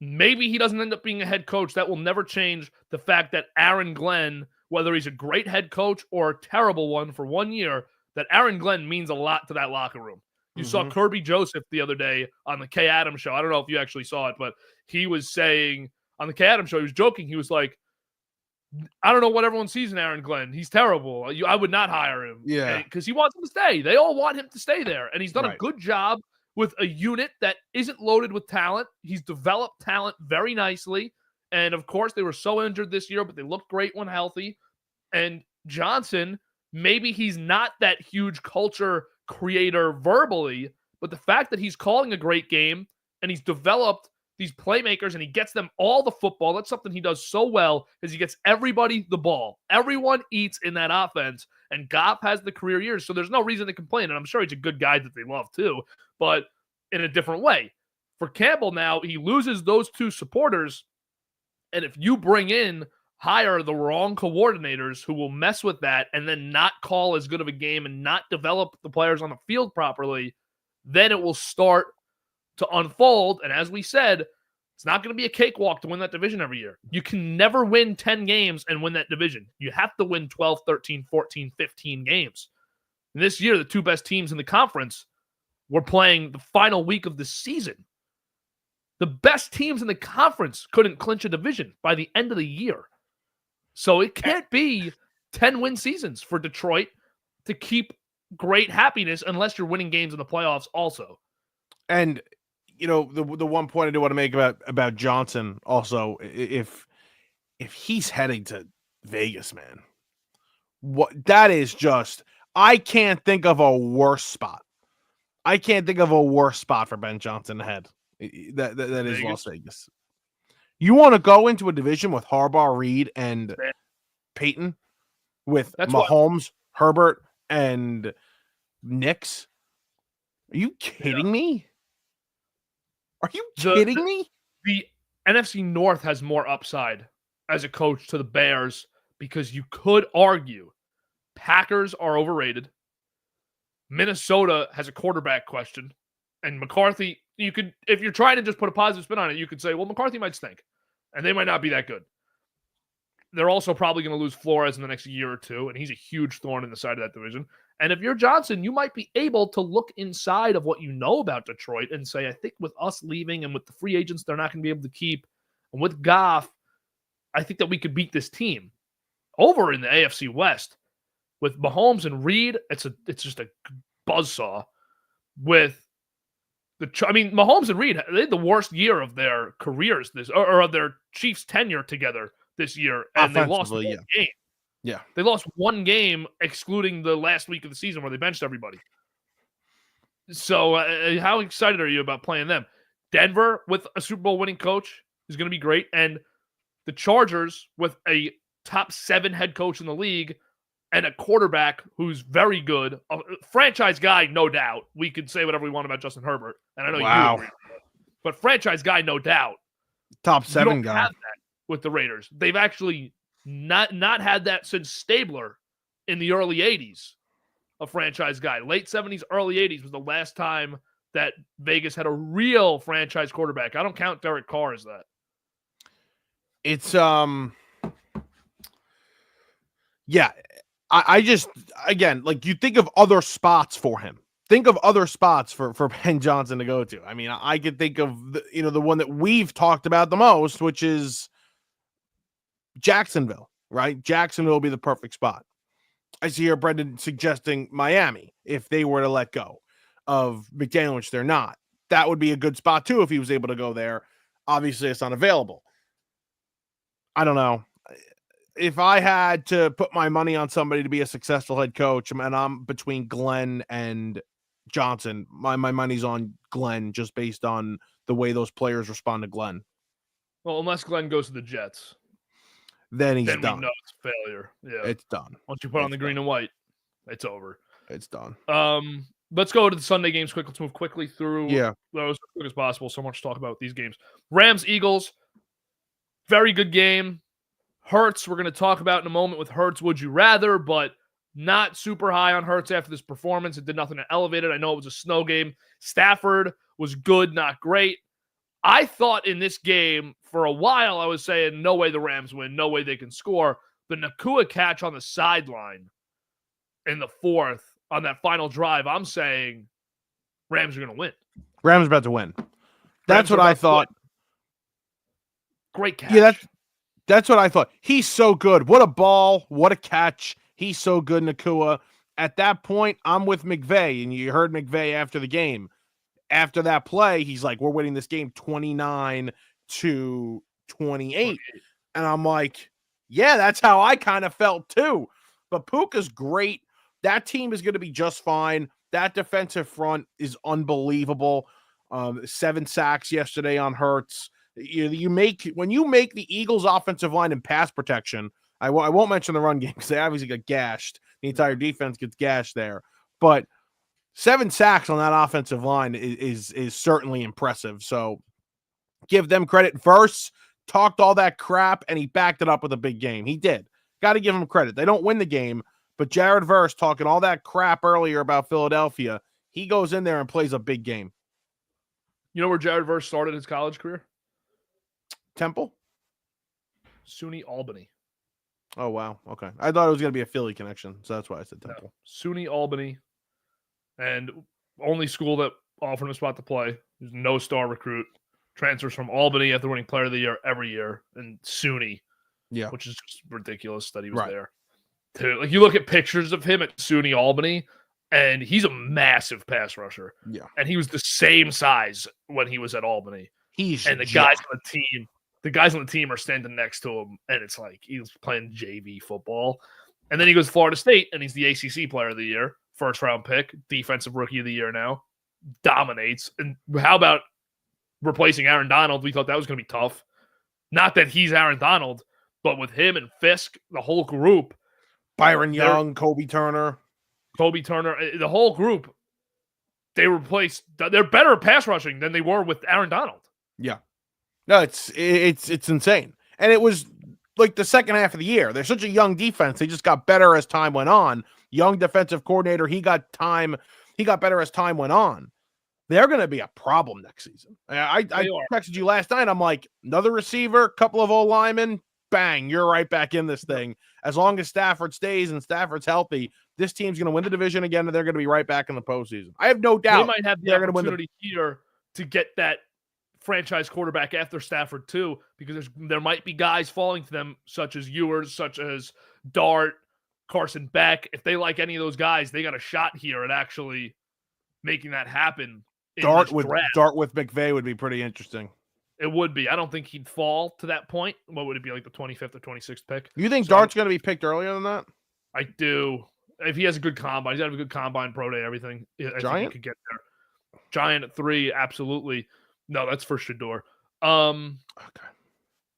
maybe he doesn't end up being a head coach. That will never change the fact that Aaron Glenn, whether he's a great head coach or a terrible one for 1 year, that Aaron Glenn means a lot to that locker room. You saw Kirby Joseph the other day on the Kay Adams show. I don't know if you actually saw it, but he was saying on the Kay Adams show, he was joking. He was like, I don't know what everyone sees in Aaron Glenn. He's terrible. I would not hire him. Yeah. Because he wants him to stay. They all want him to stay there. And he's done a good job with a unit that isn't loaded with talent. He's developed talent very nicely. And, of course, they were so injured this year, but they looked great when healthy. And Johnson, maybe he's not that huge culture creator verbally, but the fact that he's calling a great game and he's developed these playmakers and he gets them all the football, that's something he does so well, is he gets everybody the ball. Everyone eats in that offense, and Goff has the career years, so there's no reason to complain, and I'm sure he's a good guy that they love too, but in a different way. For Campbell now, he loses those two supporters, and if you hire the wrong coordinators who will mess with that and then not call as good of a game and not develop the players on the field properly, then it will start to unfold. And as we said, It's not going to be a cakewalk to win that division every year. You can never win 10 games and win that division. You have to win 12, 13, 14, 15 games. And this year, the two best teams in the conference were playing the final week of the season. The best teams in the conference couldn't clinch a division by the end of the year. So it can't be 10-win seasons for Detroit to keep great happiness unless you're winning games in the playoffs also. And the one point I do want to make about Johnson also, if he's heading to Vegas, man, what that is just, I can't think of a worse spot. I can't think of a worse spot for Ben Johnson to head. That is Las Vegas. You want to go into a division with Harbaugh, Reed, and Peyton, with Mahomes, Herbert, and Knicks? Are you kidding me? Are you kidding me? The NFC North has more upside as a coach to the Bears because you could argue Packers are overrated. Minnesota has a quarterback question. And McCarthy, you could, if you're trying to just put a positive spin on it, you could say, well, McCarthy might stink. And they might not be that good. They're also probably going to lose Flores in the next year or two, and he's a huge thorn in the side of that division. And if you're Johnson, you might be able to look inside of what you know about Detroit and say, I think with us leaving and with the free agents they're not going to be able to keep, and with Goff, I think that we could beat this team. Over in the AFC West, with Mahomes and Reed, it's just a buzzsaw. With Mahomes and Reed, they had the worst year of their careers or of their Chiefs tenure together this year, and they lost one game. Yeah. They lost one game, excluding the last week of the season where they benched everybody. So how excited are you about playing them? Denver with a Super Bowl winning coach is going to be great. And the Chargers with a top 7 head coach in the league and a quarterback who's very good. A franchise guy, no doubt. We could say whatever we want about Justin Herbert. And I know you agree. But franchise guy, no doubt. Top 7 guy. Have that with the Raiders. They've actually not had that since Stabler in the early 80s, a franchise guy. Late 70s, early 80s was the last time that Vegas had a real franchise quarterback. I don't count Derek Carr as that. It's, yeah, I just, again, like, you think of other spots for him. Think of other spots for Ben Johnson to go to. I mean, I could think of, the one that we've talked about the most, which is Jacksonville, right? Jacksonville will be the perfect spot. I see here Brendan suggesting Miami if they were to let go of McDaniel, which they're not. That would be a good spot too if he was able to go there. Obviously, it's not available. I don't know. If I had to put my money on somebody to be a successful head coach, and I'm between Glenn and Johnson, my money's on Glenn just based on the way those players respond to Glenn. Well, unless Glenn goes to the Jets. Then he's done. We know it's a failure. Yeah. It's done. Once you put on the green and white, it's over. It's done. Let's go to the Sunday games quick. Let's move quickly through those as quick as possible. So much to talk about with these games. Rams, Eagles, very good game. Hurts, we're going to talk about in a moment with Hurts. Would you rather, but not super high on Hurts after this performance. It did nothing to elevate it. I know it was a snow game. Stafford was good, not great. I thought in this game for a while, I was saying, no way the Rams win, no way they can score. The Nakua catch on the sideline in the fourth on that final drive, I'm saying Rams are going to win. Rams are about to win. That's what I thought. Great catch. Yeah, that's what I thought. He's so good. What a ball. What a catch. He's so good, Nakua. At that point, I'm with McVay, and you heard McVay after the game. After that play, he's like, we're winning this game 29-28. And I'm like, yeah, that's how I kind of felt too. But Puka's great. That team is going to be just fine. That defensive front is unbelievable. 7 sacks yesterday on Hurts. When you make the Eagles' offensive line in pass protection, I won't mention the run game because they obviously got gashed. The entire defense gets gashed there. But 7 sacks on that offensive line is certainly impressive. So give them credit. Verse talked all that crap, and he backed it up with a big game. He did. Got to give him credit. They don't win the game, but Jared Verse talking all that crap earlier about Philadelphia, he goes in there and plays a big game. You know where Jared Verse started his college career? Temple? SUNY Albany. Oh, wow. Okay. I thought it was going to be a Philly connection, so that's why I said Temple. No. SUNY Albany. And only school that offered him a spot to play. There's no star recruit. Transfers from Albany after winning Player of the Year every year. And SUNY. Yeah. Which is just ridiculous that he was there. Like, you look at pictures of him at SUNY Albany, and he's a massive pass rusher. Yeah. And he was the same size when he was at Albany. And the guys on the team are standing next to him, and it's like he's playing JV football. And then he goes to Florida State, and he's the ACC Player of the Year, first-round pick, Defensive Rookie of the Year now, dominates. And how about replacing Aaron Donald? We thought that was going to be tough. Not that he's Aaron Donald, but with him and Fisk, the whole group, Byron Young, Kobe Turner, the whole group, they replaced. They're better at pass rushing than they were with Aaron Donald. Yeah. No, it's insane. And it was like the second half of the year. They're such a young defense. They just got better as time went on. Young defensive coordinator. He got better as time went on. They're going to be a problem next season. I texted you last night. I'm like, another receiver, couple of old linemen, bang, you're right back in this thing. As long as Stafford stays and Stafford's healthy, this team's going to win the division again, and they're going to be right back in the postseason. I have no doubt. They might have the opportunity here to get that franchise quarterback after Stafford too, because there might be guys falling to them, such as Ewers, such as Dart, Carson Beck. If they like any of those guys, they got a shot here at actually making that happen. Dart with McVay would be pretty interesting. It would be. I don't think he'd fall to that point. What would it be, like the 25th or 26th pick? You think Dart's going to be picked earlier than that? I do. If he has a good combine, he's got a good combine, pro day, everything. I think he could get there. Giant at 3, absolutely. No, that's for Shador. Okay.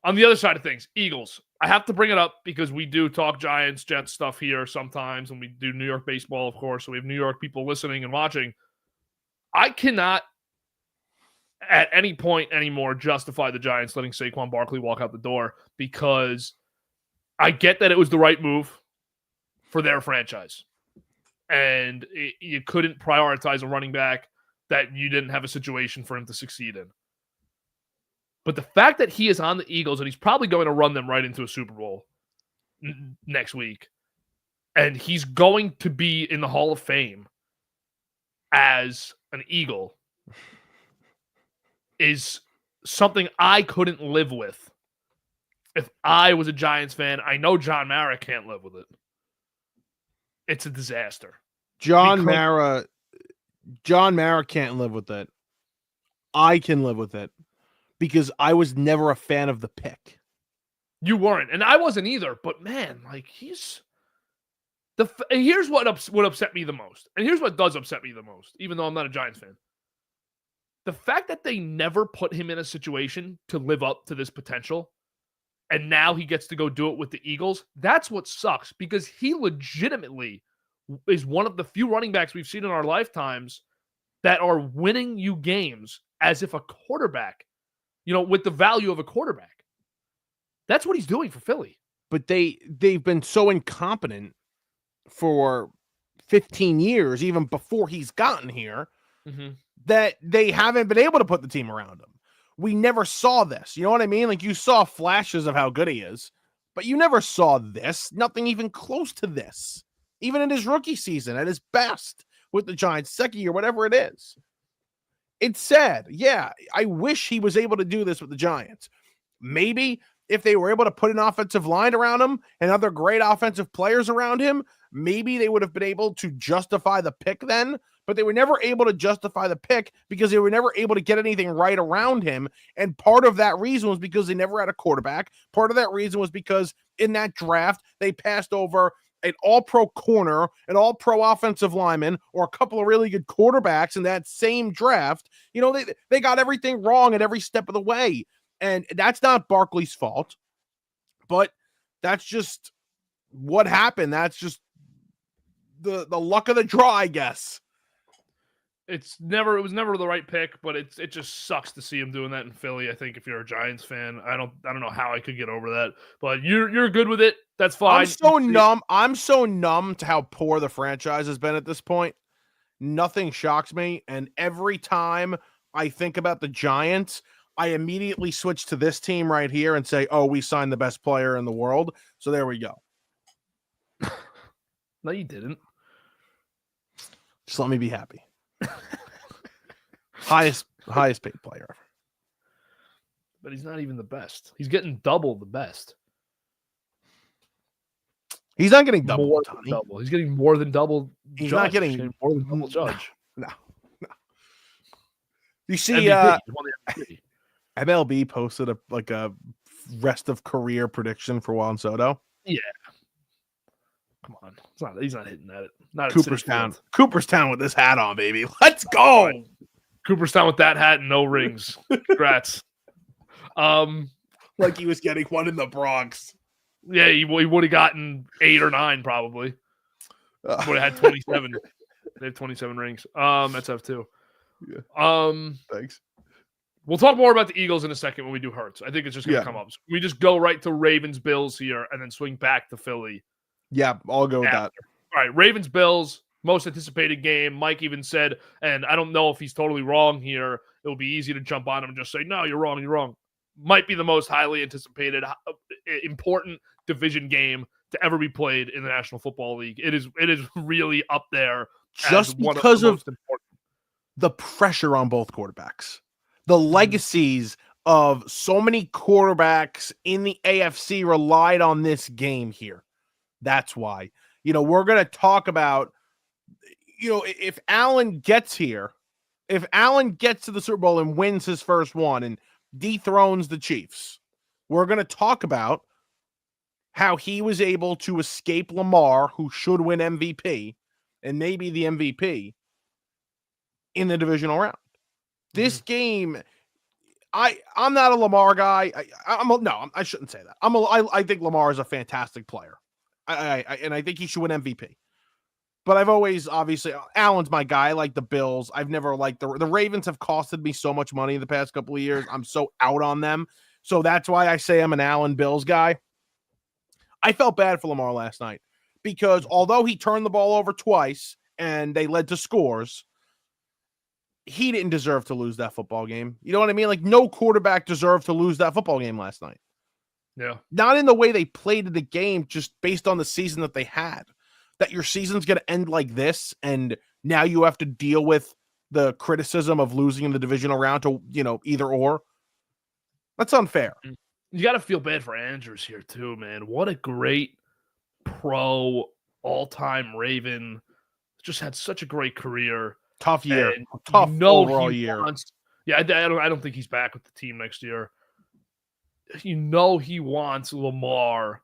On the other side of things, Eagles. I have to bring it up because we do talk Giants, Jets stuff here sometimes, and we do New York baseball, of course. So we have New York people listening and watching. I cannot at any point anymore justify the Giants letting Saquon Barkley walk out the door, because I get that it was the right move for their franchise. And you couldn't prioritize a running back that you didn't have a situation for him to succeed in. But the fact that he is on the Eagles and he's probably going to run them right into a Super Bowl next week, and he's going to be in the Hall of Fame as an Eagle, is something I couldn't live with if I was a Giants fan. I know John Mara can't live with it. It's a disaster. John Mara can't live with it. I can live with it because I was never a fan of the pick. You weren't, and I wasn't either. But man, like here's what upset me the most, and here's what does upset me the most, even though I'm not a Giants fan. The fact that they never put him in a situation to live up to this potential, and now he gets to go do it with the Eagles, that's what sucks, because he legitimately is one of the few running backs we've seen in our lifetimes that are winning you games as if a quarterback, with the value of a quarterback. That's what he's doing for Philly. But they've been so incompetent for 15 years, even before he's gotten here, that they haven't been able to put the team around him. We never saw this. You know what I mean? Like, you saw flashes of how good he is, but you never saw this. Nothing even close to this. Even in his rookie season, at his best with the Giants, second year, whatever it is. It's sad. Yeah, I wish he was able to do this with the Giants. Maybe if they were able to put an offensive line around him and other great offensive players around him, maybe they would have been able to justify the pick then. But they were never able to justify the pick because they were never able to get anything right around him. And part of that reason was because they never had a quarterback. Part of that reason was because in that draft, they passed over an all-pro corner, an all-pro offensive lineman, or a couple of really good quarterbacks in that same draft. They got everything wrong at every step of the way. And that's not Barkley's fault, but that's just what happened. That's just the luck of the draw, I guess. It was never the right pick, but it just sucks to see him doing that in Philly. I think if you're a Giants fan, I don't know how I could get over that, but you're good with it. That's fine. I'm so numb to how poor the franchise has been at this point. Nothing shocks me, and every time I think about the Giants, I immediately switch to this team right here and say, oh, we signed the best player in the world. So there we go. No, you didn't. Just let me be happy. highest paid player ever. But he's not even the best. He's getting double the best. He's not getting double. More than double. He's getting more than double. He's not getting more than double Judge. No. You see, MVP. MLB posted a rest of career prediction for Juan Soto. Yeah. Come on. He's not hitting that. Not Cooperstown. Cooperstown with this hat on, baby. Let's go. Right. Cooperstown with that hat and no rings. Congrats. Like he was getting one in the Bronx. Yeah, he would have gotten 8 or 9 probably. Would have had 27. They have 27 rings. That's F2. Yeah. Thanks. We'll talk more about the Eagles in a second when we do Hurts. I think it's just going to come up. So we just go right to Ravens, Bills here, and then swing back to Philly. Yeah, I'll go with that. All right, Ravens, Bills, most anticipated game. Mike even said, and I don't know if he's totally wrong here, it will be easy to jump on him and just say, no, you're wrong, you're wrong. Might be the most highly anticipated, important division game to ever be played in the National Football League. It is really up there. Just because of the pressure on both quarterbacks. The legacies of so many quarterbacks in the AFC relied on this game here. That's why. We're going to talk about, if Allen gets here, if Allen gets to the Super Bowl and wins his first one and dethrones the Chiefs, we're going to talk about how he was able to escape Lamar, who should win MVP, and maybe the MVP in the divisional round. This game, I'm not a Lamar guy. I shouldn't say that. I think Lamar is a fantastic player. And I think he should win MVP. But I've always, obviously, Allen's my guy. I like the Bills. I've never liked the Ravens have costed me so much money in the past couple of years. I'm so out on them. So that's why I say I'm an Allen Bills guy. I felt bad for Lamar last night because although he turned the ball over twice and they led to scores, he didn't deserve to lose that football game. You know what I mean? Like, no quarterback deserved to lose that football game last night. Yeah. Not in the way they played the game, just based on the season that they had. That your season's going to end like this, and now you have to deal with the criticism of losing in the divisional round to, either or. That's unfair. You got to feel bad for Andrews here, too, man. What a great pro, all-time Raven. Just had such a great career. Tough year. Tough overall year. I don't think he's back with the team next year. He wants Lamar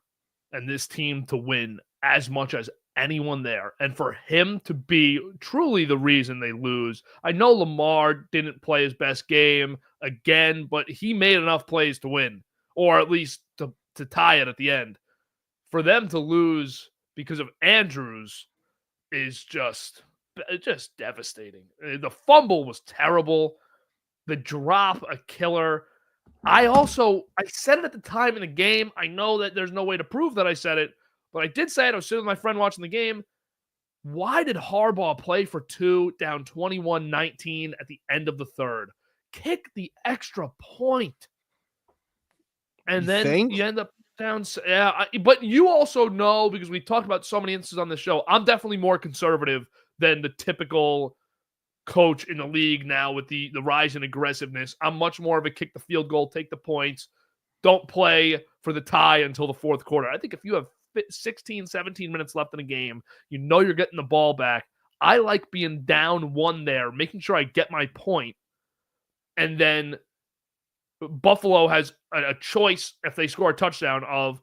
and this team to win as much as anyone there. And for him to be truly the reason they lose. I know Lamar didn't play his best game again, but he made enough plays to win, or at least to tie it at the end. For them to lose because of Andrews is just devastating. The fumble was terrible. The drop, a killer. I said it at the time in the game. I know that there's no way to prove that I said it, but I did say it. I was sitting with my friend watching the game. Why did Harbaugh play for 2 down 21-19 at the end of the third? Kick the extra point. And then you end up down. Yeah, but you also know, because we talked about so many instances on this show, I'm definitely more conservative than the typical coach in the league now with the rise in aggressiveness. I'm much more of a kick the field goal, take the points, don't play for the tie until the fourth quarter. I think if you have 16, 17 minutes left in a game, you're getting the ball back. I like being down 1 there, making sure I get my point. And then Buffalo has a choice if they score a touchdown of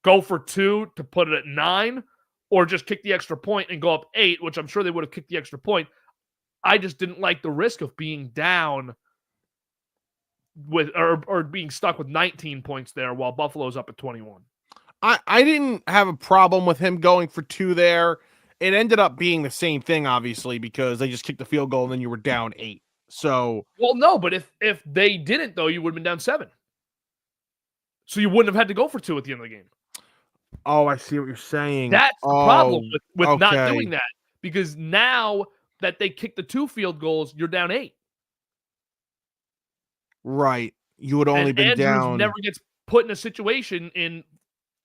go for 2 to put it at 9 or just kick the extra point and go up 8, which I'm sure they would have kicked the extra point. I just didn't like the risk of being down with or being stuck with 19 points there while Buffalo's up at 21. I didn't have a problem with him going for 2 there. It ended up being the same thing, obviously, because they just kicked the field goal and then you were down 8. So, well, no, but if they didn't, though, you would have been down 7. So you wouldn't have had to go for 2 at the end of the game. Oh, I see what you're saying. That's the problem with not doing that, because now that they kick the 2 field goals, you're down 8. Right. you would only And been Andrews down. never gets put in a situation in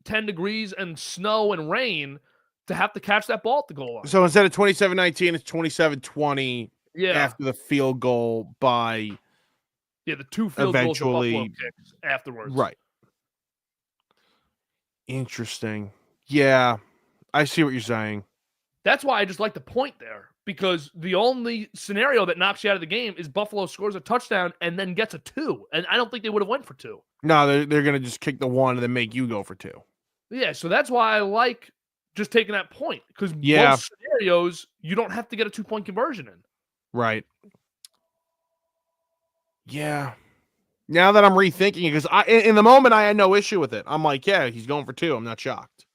10 degrees and snow and rain to have to catch that ball at the goal line. So instead of 27-19, it's 27-20 after the field goal by the 2 field goals that Buffalo kicks afterwards. Right. Interesting. Yeah, I see what you're saying. That's why I just like the point there, because the only scenario that knocks you out of the game is Buffalo scores a touchdown and then gets a 2, and I don't think they would have went for 2. No, they're going to just kick the 1 and then make you go for 2. Yeah, so that's why I like just taking that point, because most scenarios, you don't have to get a 2-point conversion in. Right. Yeah. Now that I'm rethinking it, because in the moment I had no issue with it. I'm like, yeah, he's going for 2. I'm not shocked.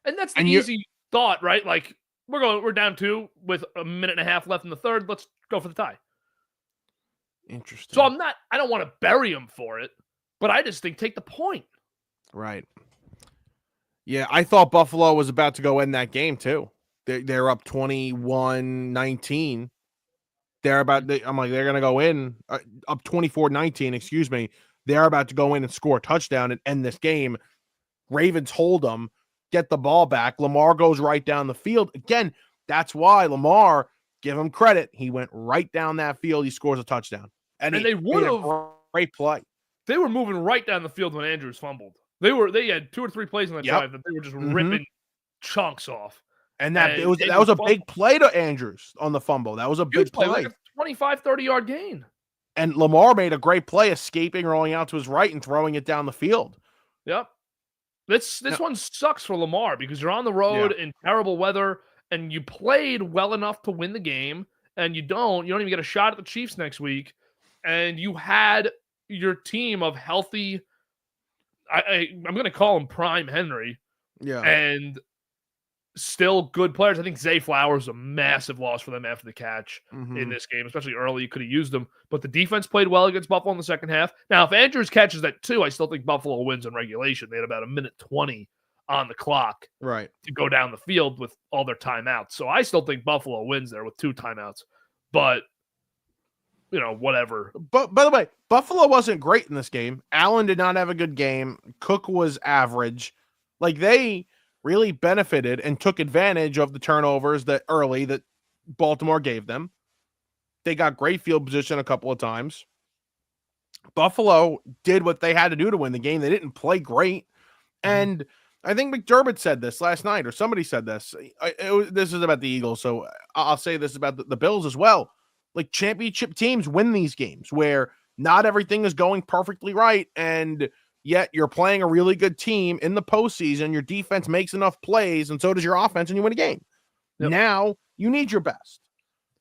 And that's the easy thought, right? Like, we're down 2 with a minute and a half left in the third. Let's go for the tie. Interesting. So I don't want to bury him for it, but I just think take the point. Right. Yeah, I thought Buffalo was about to go in that game too. They're up 21-19. I'm like, they're going to go in up 24-19, excuse me. They're about to go in and score a touchdown and end this game. Ravens hold them, get the ball back. Lamar goes right down the field. Again, that's why Lamar, give him credit. He went right down that field. He scores a touchdown. And they would have great play. They were moving right down the field when Andrews fumbled. They had 2 or 3 plays on that drive that they were just ripping chunks off. And that was a big play to Andrews on the fumble. That was a big play. Like a 25, 30-yard gain. And Lamar made a great play, escaping, rolling out to his right, and throwing it down the field. Yep. This one sucks for Lamar because you're on the road in terrible weather, and you played well enough to win the game, and you don't even get a shot at the Chiefs next week, and you had your team of healthy, I'm going to call him Prime Henry, and still good players. I think Zay Flowers is a massive loss for them after the catch in this game, especially early. You could have used them, but the defense played well against Buffalo in the second half. Now, if Andrews catches that 2, I still think Buffalo wins in regulation. They had about a minute 20 on the clock to go down the field with all their timeouts. So I still think Buffalo wins there with 2 timeouts, but whatever. But by the way, Buffalo wasn't great in this game. Allen did not have a good game. Cook was average. Like, they really benefited and took advantage of the turnovers that Baltimore gave them. They got great field position a couple of times. Buffalo did what they had to do to win the game. They didn't play great. And I think McDermott said this last night, or somebody said this. This is about the Eagles, so I'll say this about the Bills as well. Like, championship teams win these games where not everything is going perfectly right, and yet you're playing a really good team in the postseason. Your defense makes enough plays, and so does your offense, and you win a game. Yep. Now you need your best.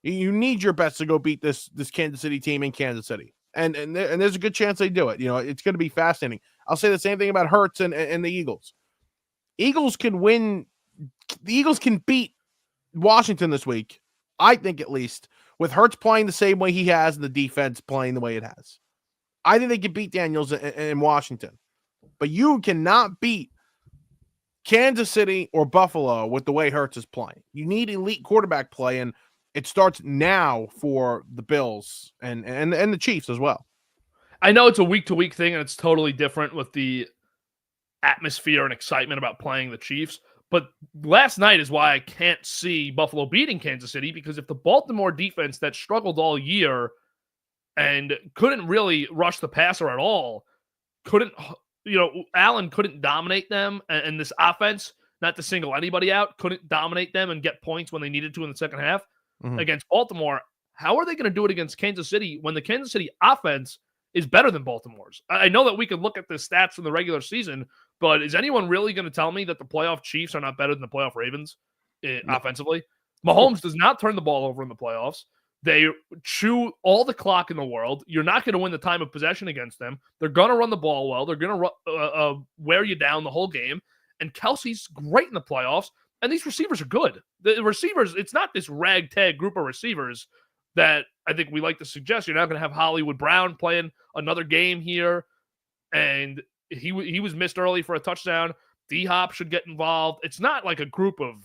You need your best to go beat this Kansas City team in Kansas City, and there's a good chance they do it. It's going to be fascinating. I'll say the same thing about Hurts and the Eagles. Eagles can win. The Eagles can beat Washington this week, I think, at least, with Hurts playing the same way he has and the defense playing the way it has. I think they can beat Daniels in Washington. But you cannot beat Kansas City or Buffalo with the way Hurts is playing. You need elite quarterback play, and it starts now for the Bills and the Chiefs as well. I know it's a week-to-week thing, and it's totally different with the atmosphere and excitement about playing the Chiefs. But last night is why I can't see Buffalo beating Kansas City, because if the Baltimore defense that struggled all year and couldn't really rush the passer at all, Allen couldn't dominate them, and this offense, not to single anybody out, couldn't dominate them and get points when they needed to in the second half against Baltimore. How are they going to do it against Kansas City when the Kansas City offense is better than Baltimore's? I know that we could look at the stats from the regular season, but is anyone really going to tell me that the playoff Chiefs are not better than the playoff Ravens offensively? Mahomes does not turn the ball over in the playoffs. They chew all the clock in the world. You're not going to win the time of possession against them. They're going to run the ball well. They're going to wear you down the whole game. And Kelsey's great in the playoffs. And these receivers are good. The receivers, it's not this ragtag group of receivers that I think we like to suggest. You're not going to have Hollywood Brown playing another game here. And he was missed early for a touchdown. D-Hop should get involved. It's not like a group of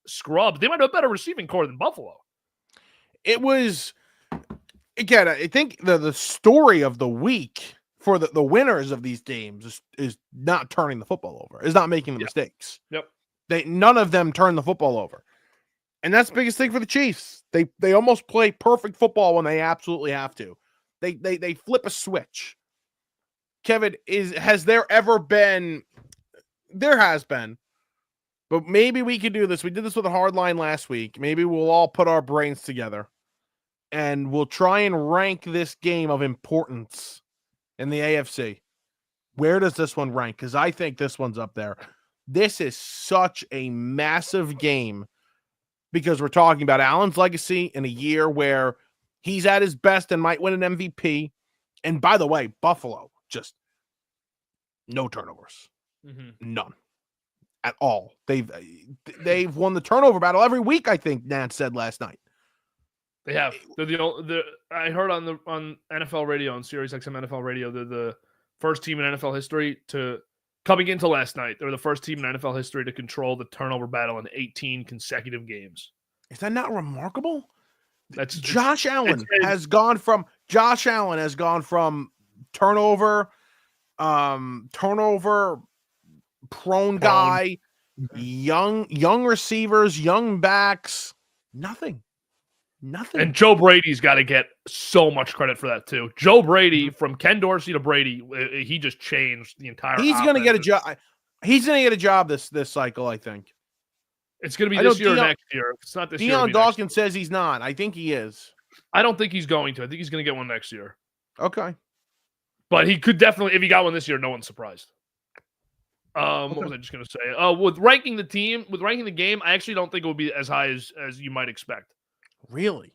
scrubs. They might have a better receiving core than Buffalo. It was, again, I think the story of the week for the winners of these games is not turning the football over, is not making the mistakes. Yep. None of them turn the football over. And that's the biggest thing for the Chiefs. They almost play perfect football when they absolutely have to. They flip a switch. Kevin, has there ever been? There has been. But maybe we could do this. We did this with a hard line last week. Maybe we'll all put our brains together and we'll try and rank this game of importance in the AFC. Where does this one rank? Because I think this one's up there. This is such a massive game because we're talking about Allen's legacy in a year where he's at his best and might win an MVP. And by the way, Buffalo, just no turnovers. None at all. They've won the turnover battle every week, I think Nance said last night. They have. I heard on NFL radio, on Sirius XM NFL radio, they're the first team in NFL history coming into last night. They were the first team in NFL history to control the turnover battle in 18 consecutive games. Is that not remarkable? Josh Allen has gone from turnover prone guy, young receivers, young backs, nothing. And Joe Brady's got to get so much credit for that too. Joe Brady, from Ken Dorsey to Brady, he just changed the entire. He's going to get a job. He's going to get a job this cycle. I think it's going to be this year or next year. If it's not this year. Deion Dawkins says he's not. I think he is. I don't think he's going to. I think he's going to get one next year. Okay, but he could definitely. If he got one this year, no one's surprised. What was I just going to say? With ranking the game, I actually don't think it would be as high as you might expect. Really?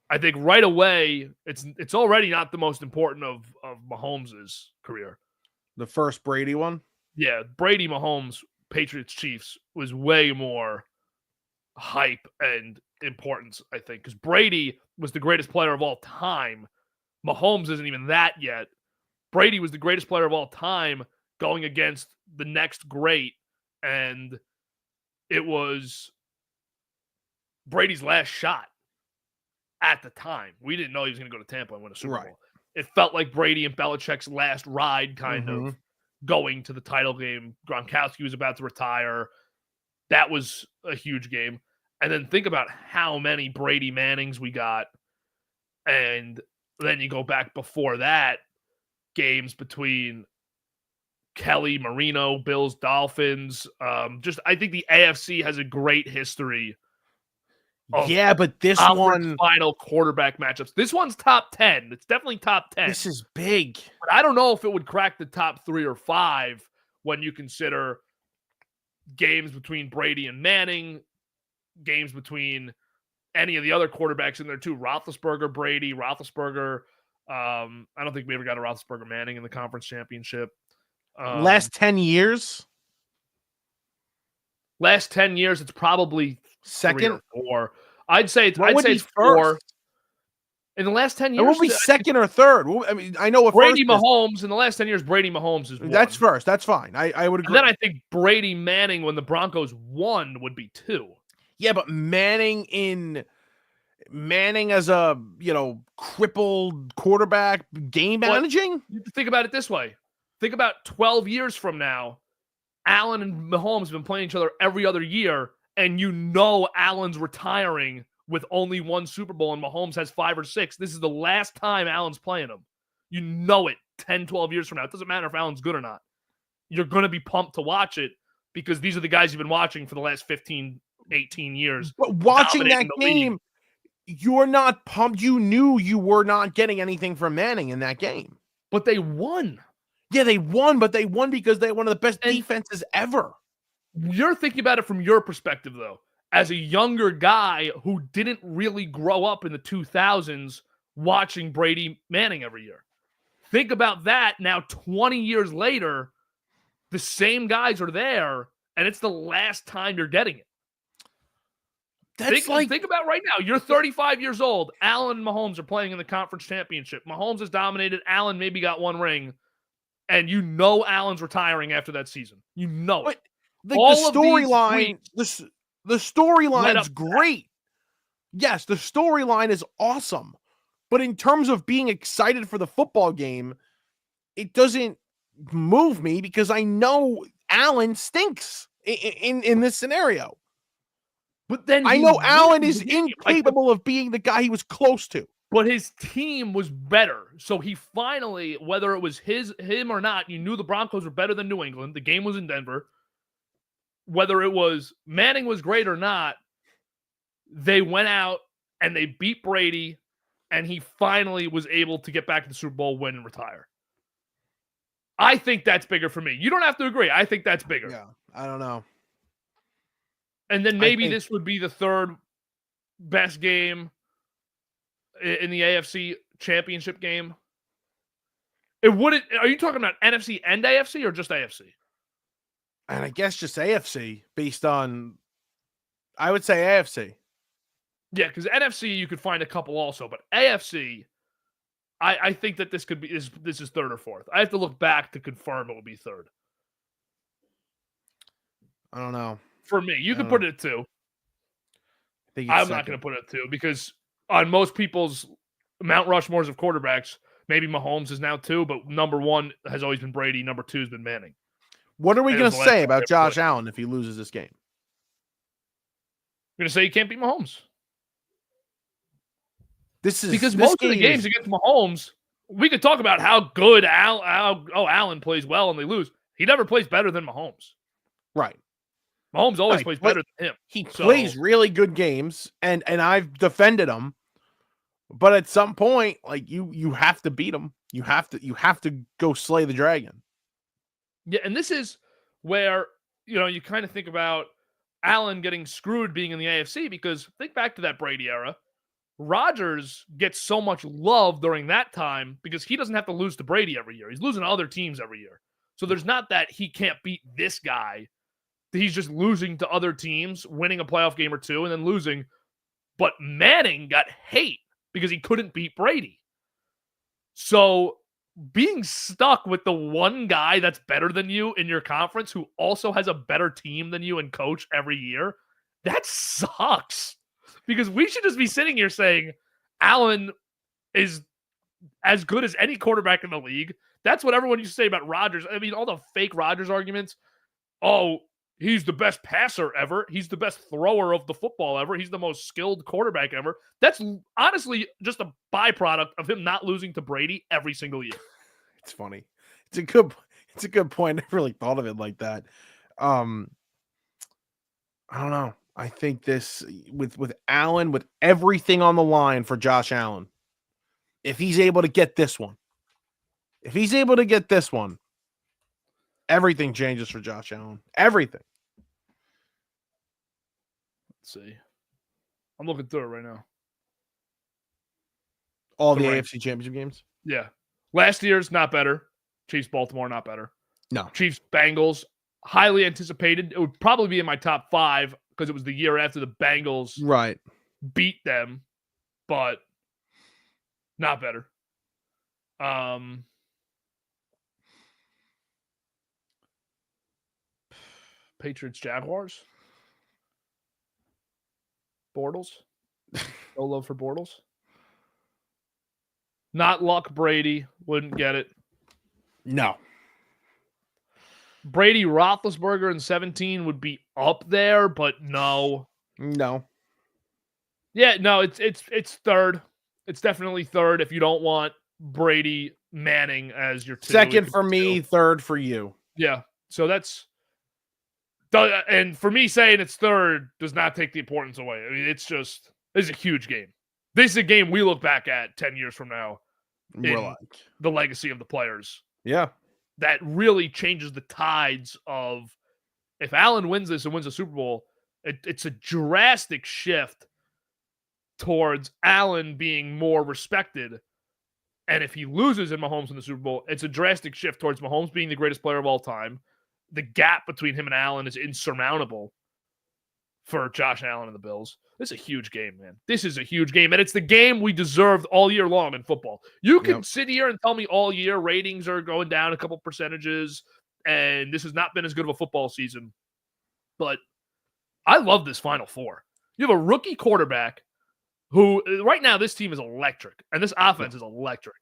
I think right away, it's already not the most important of Mahomes' career. The first Brady one? Yeah, Brady, Mahomes, Patriots, Chiefs was way more hype and importance, I think, because Brady was the greatest player of all time. Mahomes isn't even that yet. Brady was the greatest player of all time going against the next great, and it was Brady's last shot. At the time, we didn't know he was going to go to Tampa and win a Super Bowl. It felt like Brady and Belichick's last ride, kind of going to the title game. Gronkowski was about to retire. That was a huge game. And then think about how many Brady Mannings we got. And then you go back before that, games between Kelly, Marino, Bills, Dolphins. I think the AFC has a great history. Yeah, but this one final quarterback matchups. This one's top 10. It's definitely top 10. This is big. But I don't know if it would crack the top 3 or 5 when you consider games between Brady and Manning, games between any of the other quarterbacks in there too. Roethlisberger, Brady, Roethlisberger. I don't think we ever got a Roethlisberger Manning in the conference championship. Last 10 years? Last 10 years, it's probably second or 4. I'd say it's 4. In the last 10 years, it will be second or third. I mean, I know what Brady Mahomes in the last 10 years. Brady Mahomes is 1. That's first. That's fine. I would agree. And then I think Brady Manning when the Broncos won would be 2. Yeah, but Manning as a crippled quarterback game managing. You think about it this way. Think about 12 years from now. Allen and Mahomes have been playing each other every other year, and Allen's retiring with only 1 Super Bowl, and Mahomes has 5 or 6. This is the last time Allen's playing him. You know it 10, 12 years from now. It doesn't matter if Allen's good or not. You're going to be pumped to watch it because these are the guys you've been watching for the last 15, 18 years. But watching that game, you're not pumped. You knew you were not getting anything from Manning in that game. But they won. Yeah, they won, but they won because they had one of the best defenses ever. You're thinking about it from your perspective, though. As a younger guy who didn't really grow up in the 2000s watching Brady Manning every year. Think about that now 20 years later, the same guys are there, and it's the last time you're getting it. Think about right now. You're 35 years old. Allen and Mahomes are playing in the conference championship. Mahomes has dominated. Allen maybe got 1 ring. And Allen's retiring after that season. You know it. The storyline, the storyline's great. Yes, the storyline is awesome. But in terms of being excited for the football game, it doesn't move me because I know Allen stinks in this scenario. But then I he know Allen wins is the game. incapable of being the guy he was close to. But his team was better. So he finally, whether it was him or not, you knew the Broncos were better than New England. The game was in Denver. Whether it was Manning was great or not, they went out and they beat Brady, and he finally was able to get back to the Super Bowl, win, and retire. I think that's bigger for me. You don't have to agree. I think that's bigger. Yeah, I don't know. And then maybe this would be the third best game in the AFC Championship game. It wouldn't. Are you talking about NFC and AFC or just AFC? And I guess just AFC based on, I would say AFC. Yeah, because NFC you could find a couple also, but AFC, I think that this could be this is third or fourth. I have to look back to confirm it would be third. I don't know. For me, you could put it at 2. I'm not going to put it at 2 because on most people's Mount Rushmores of quarterbacks, maybe Mahomes is now 2, but number 1 has always been Brady. Number 2 has been Manning. What are we going to say about Josh Allen if he loses this game? I'm going to say you can't beat Mahomes. Because most of the games against Mahomes, we could talk about how good Allen plays well and they lose. He never plays better than Mahomes. Right. Mahomes always plays better than him. He plays really good games, and I've defended him. But at some point, like you have to beat him. You have to go slay the dragon. Yeah, and this is where you kind of think about Allen getting screwed being in the AFC because think back to that Brady era. Rodgers gets so much love during that time because he doesn't have to lose to Brady every year. He's losing to other teams every year. So there's not that he can't beat this guy. He's just losing to other teams, winning a playoff game or 2, and then losing. But Manning got hate because he couldn't beat Brady. So being stuck with the one guy that's better than you in your conference who also has a better team than you and coach every year, that sucks. Because we should just be sitting here saying Allen is as good as any quarterback in the league. That's what everyone used to say about Rodgers. I mean, all the fake Rodgers arguments. Oh, he's the best passer ever. He's the best thrower of the football ever. He's the most skilled quarterback ever. That's honestly just a byproduct of him not losing to Brady every single year. It's funny. It's a good point. I never really thought of it like that. I don't know. I think this with Allen, with everything on the line for Josh Allen, if he's able to get this one, everything changes for Josh Allen. Everything. Let's see. I'm looking through it right now. All the AFC Championship games? Yeah. Last year's not better. Chiefs Baltimore not better. No. Chiefs Bengals highly anticipated. It would probably be in my top 5 because it was the year after the Bengals beat them, but not better. Patriots Jaguars. Bortles. No love for Bortles. Not Luck Brady. Wouldn't get it. No. Brady Roethlisberger in 17 would be up there, but no. No. Yeah, no, it's third. It's definitely third if you don't want Brady Manning as your 2. Second for me, 3rd for you. Yeah. So that's and for me saying it's third does not take the importance away. I mean, this is a huge game. This is a game we look back at 10 years from now. The legacy of the players. Yeah. That really changes the tides of if Allen wins this and wins a Super Bowl, it's a drastic shift towards Allen being more respected. And if he loses in Mahomes in the Super Bowl, it's a drastic shift towards Mahomes being the greatest player of all time. The gap between him and Allen is insurmountable for Josh Allen and the Bills. This is a huge game, man. This is a huge game, and it's the game we deserved all year long in football. You can sit here and tell me all year ratings are going down a couple percentages, and this has not been as good of a football season. But I love this Final Four. You have a rookie quarterback who, right now, this team is electric, and this offense is electric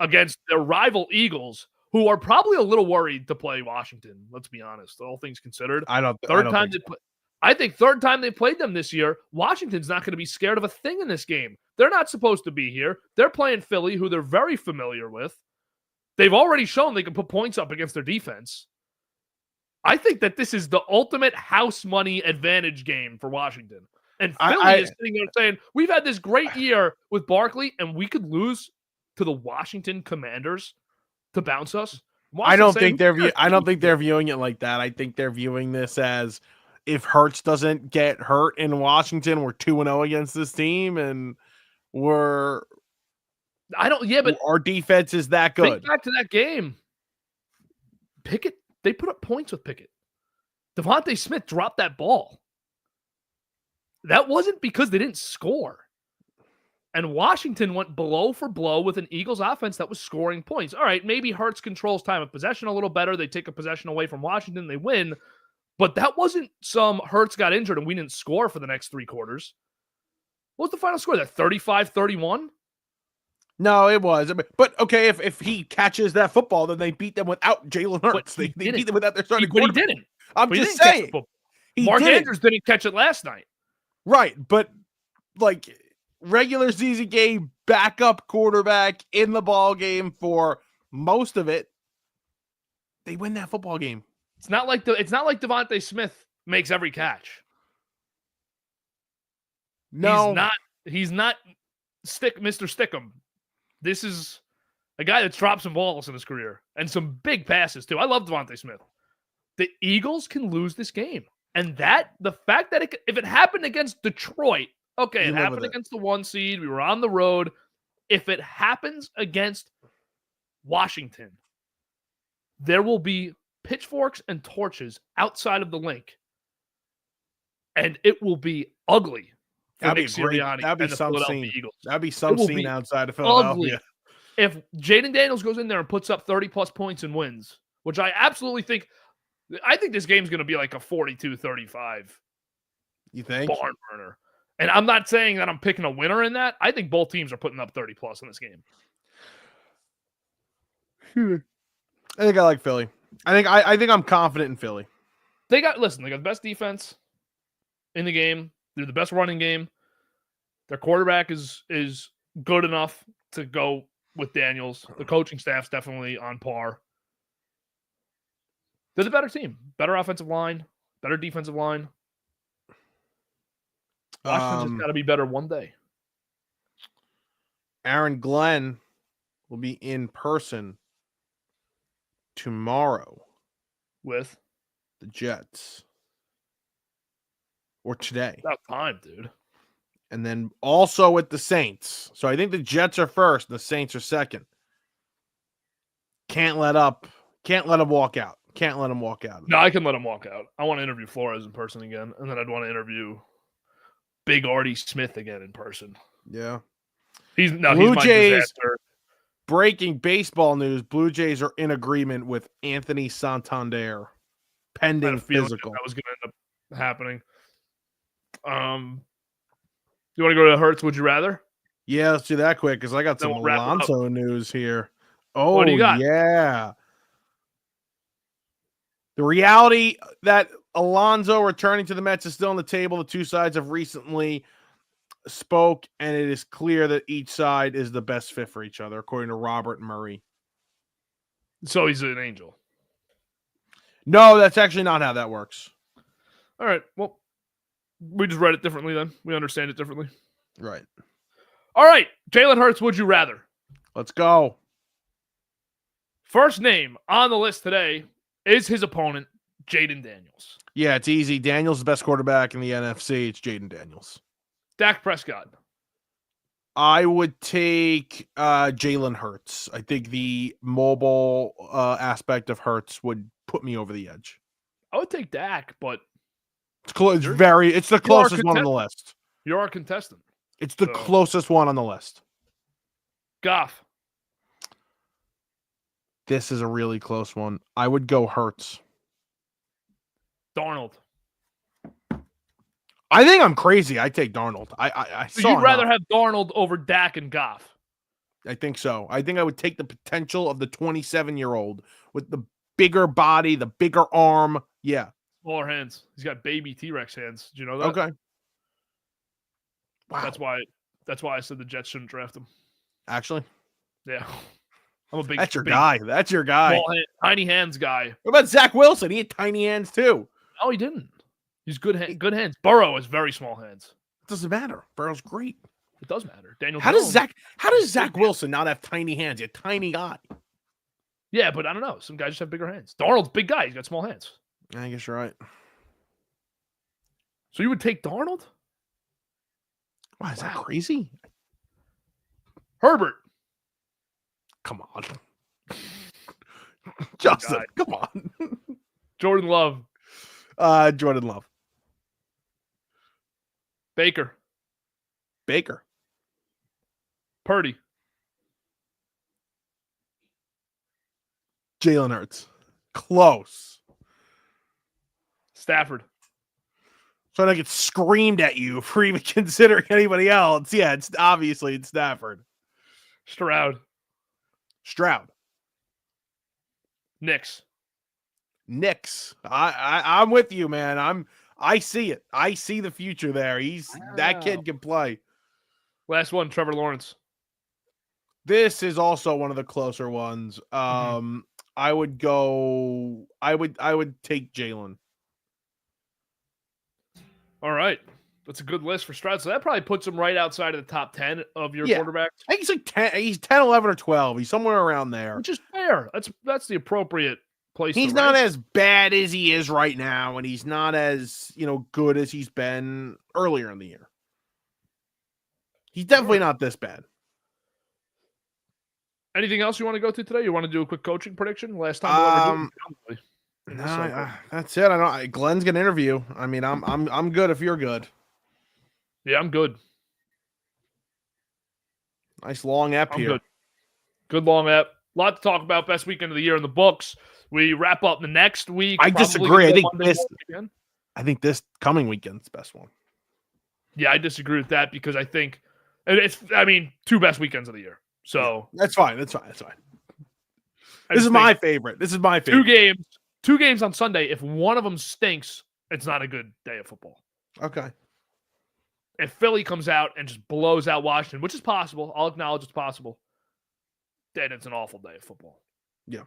against their rival Eagles, who are probably a little worried to play Washington. Let's be honest, all things considered. I don't think so. I think third time they played them this year, Washington's not going to be scared of a thing in this game. They're not supposed to be here. They're playing Philly, who they're very familiar with. They've already shown they can put points up against their defense. I think that this is the ultimate house money advantage game for Washington. And Philly is sitting there saying, we've had this great year with Barkley, and we could lose to the Washington Commanders to bounce us. I don't think they're viewing it like that. I think they're viewing this as, if Hurts doesn't get hurt in Washington, we're 2-0 against this team, and but our defense is that good. Think back to that game. Pickett, they put up points with Pickett. Devontae Smith dropped that ball. That wasn't because they didn't score. And Washington went blow for blow with an Eagles offense that was scoring points. All right, maybe Hurts controls time of possession a little better. They take a possession away from Washington, they win. But that wasn't some Hurts got injured and we didn't score for the next 3 quarters. What was the final score? That 35-31? No, it was. But okay, if he catches that football, then they beat them without Jalen Hurts. They beat them without their starting quarterback. But he didn't. I'm just saying. Mark Andrews didn't catch it last night. Right, but like regular season game, backup quarterback in the ball game for most of it, they win that football game. It's not like Devontae Smith makes every catch. No, he's not Mr. Stickum. This is a guy that's dropped some balls in his career and some big passes too. I love Devontae Smith. The Eagles can lose this game, and the fact that if it happened against Detroit, okay, it happened against the 1 seed. We were on the road. If it happens against Washington, there will be pitchforks and torches outside of the link, and it will be ugly for Nick Sirianni and the Philadelphia Eagles. That'd be some scene outside of Philadelphia. Ugly. If Jaden Daniels goes in there and puts up 30-plus points and wins, which I absolutely think – I think this game's going to be like a 42-35. You think? Barn burner. And I'm not saying that I'm picking a winner in that. I think both teams are putting up 30-plus in this game. I think I like Philly. I think I'm confident in Philly. They got the best defense in the game. They're the best running game. Their quarterback is good enough to go with Daniels. The coaching staff's definitely on par. They're the better team. Better offensive line, better defensive line. Washington's just got to be better one day. Aaron Glenn will be in person tomorrow with the Jets. Or today. About time, dude. And then also with the Saints. So I think the Jets are first and the Saints are second. Can't let them walk out. Can't let them walk out. No, I can let them walk out. I want to interview Flores in person again. And then I'd want to interview Big Artie Smith again in person. Yeah. He's my disaster. Breaking baseball news. Blue Jays are in agreement with Anthony Santander. Pending physical. That was going to end up happening. You want to go to Hurts? Would you rather? Yeah, let's do that quick because I got some Alonso news here. Oh, what do you got? Yeah. The reality that Alonso returning to the Mets is still on the table. The two sides have recently spoke, and it is clear that each side is the best fit for each other, according to Robert Murray. So he's an angel. No, that's actually not how that works. All right. Well, we just read it differently then. We understand it differently. Right. All right. Jalen Hurts, would you rather? Let's go. First name on the list today is his opponent, Jaden Daniels. Yeah, it's easy. Daniels is the best quarterback in the NFC. It's Jaden Daniels. Dak Prescott. I would take Jalen Hurts. I think the mobile aspect of Hurts would put me over the edge. I would take Dak, but it's close. It's the closest one on the list. You're our contestant. It's the closest one on the list. Goff. This is a really close one. I would go Hurts. Darnold. I think I'm crazy. I take Darnold. I so you'd rather have Darnold over Dak and Goff? I think so. I think I would take the potential of the 27-year-old with the bigger body, the bigger arm. Yeah. Smaller hands. He's got baby T-Rex hands. Did you know that? Okay. Wow. That's why I said the Jets shouldn't draft him. Actually? Yeah. I'm a big That's your guy. That's your guy. Tiny hands guy. What about Zach Wilson? He had tiny hands too. No, he didn't. He's good hands. Burrow has very small hands. It doesn't matter. Burrow's great. It does matter. Daniel How Jones, does Zach Wilson not have tiny hands? He's a tiny guy. Yeah, but I don't know. Some guys just have bigger hands. Darnold's big guy. He's got small hands. I guess you're right. So you would take Darnold? Wow, is that crazy? Herbert. Come on. Justin, come on. Jordan Love. Jordan Love. Baker. Purdy. Jalen Hurts. Close. Stafford. So I get screamed at you for even considering anybody else. Yeah, it's Stafford. Stroud. Knicks. I'm with you, man. I see it. I see the future there. That kid can play. Last one, Trevor Lawrence. This is also one of the closer ones. I would take Jalen. All right. That's a good list for Stroud. So that probably puts him right outside of the top 10 of your quarterbacks. I think he's like 10. He's 10, 11, or 12. He's somewhere around there. Which is fair. That's the appropriate place. He's not as bad as he is right now, and he's not as good as he's been earlier in the year. He's definitely not this bad. Anything else you want to go to today? You want to do a quick coaching prediction? Last time we'll No, that's it. I don't. Glenn's gonna interview. I mean, I'm good if you're good. Yeah, I'm good. Nice long app here. Good long app. A lot to talk about. Best weekend of the year in the books. We wrap up the next week. I disagree. I think this coming weekend's the best one. Yeah, I disagree with that because I think two best weekends of the year. So that's fine. This is my favorite. Two games on Sunday. If one of them stinks, it's not a good day of football. Okay. If Philly comes out and just blows out Washington, which is possible, I'll acknowledge it's possible, then it's an awful day of football. Yeah.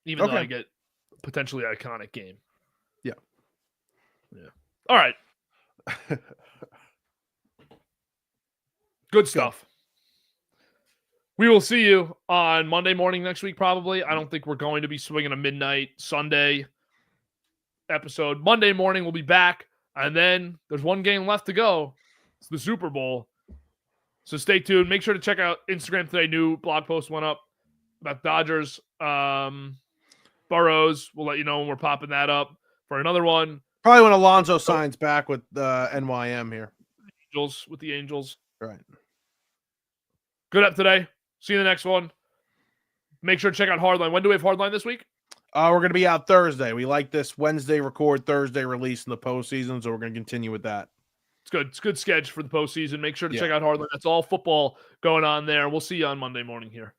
Even though I get potentially iconic game. Yeah. All right. Good stuff. We will see you on Monday morning next week, probably. I don't think we're going to be swinging a midnight Sunday episode. Monday morning, we'll be back. And then there's one game left to go. It's the Super Bowl. So stay tuned. Make sure to check out Instagram today. New blog post went up about Dodgers. Burrows. We'll let you know when we're popping that up for another one. Probably when Alonso signs back with NYM here. With the Angels. Right. Good up today. See you in the next one. Make sure to check out Hardline. When do we have Hardline this week? We're going to be out Thursday. We like this Wednesday record, Thursday release in the postseason, so we're going to continue with that. It's good. It's good sketch for the postseason. Make sure to check out Hardline. That's all football going on there. We'll see you on Monday morning here.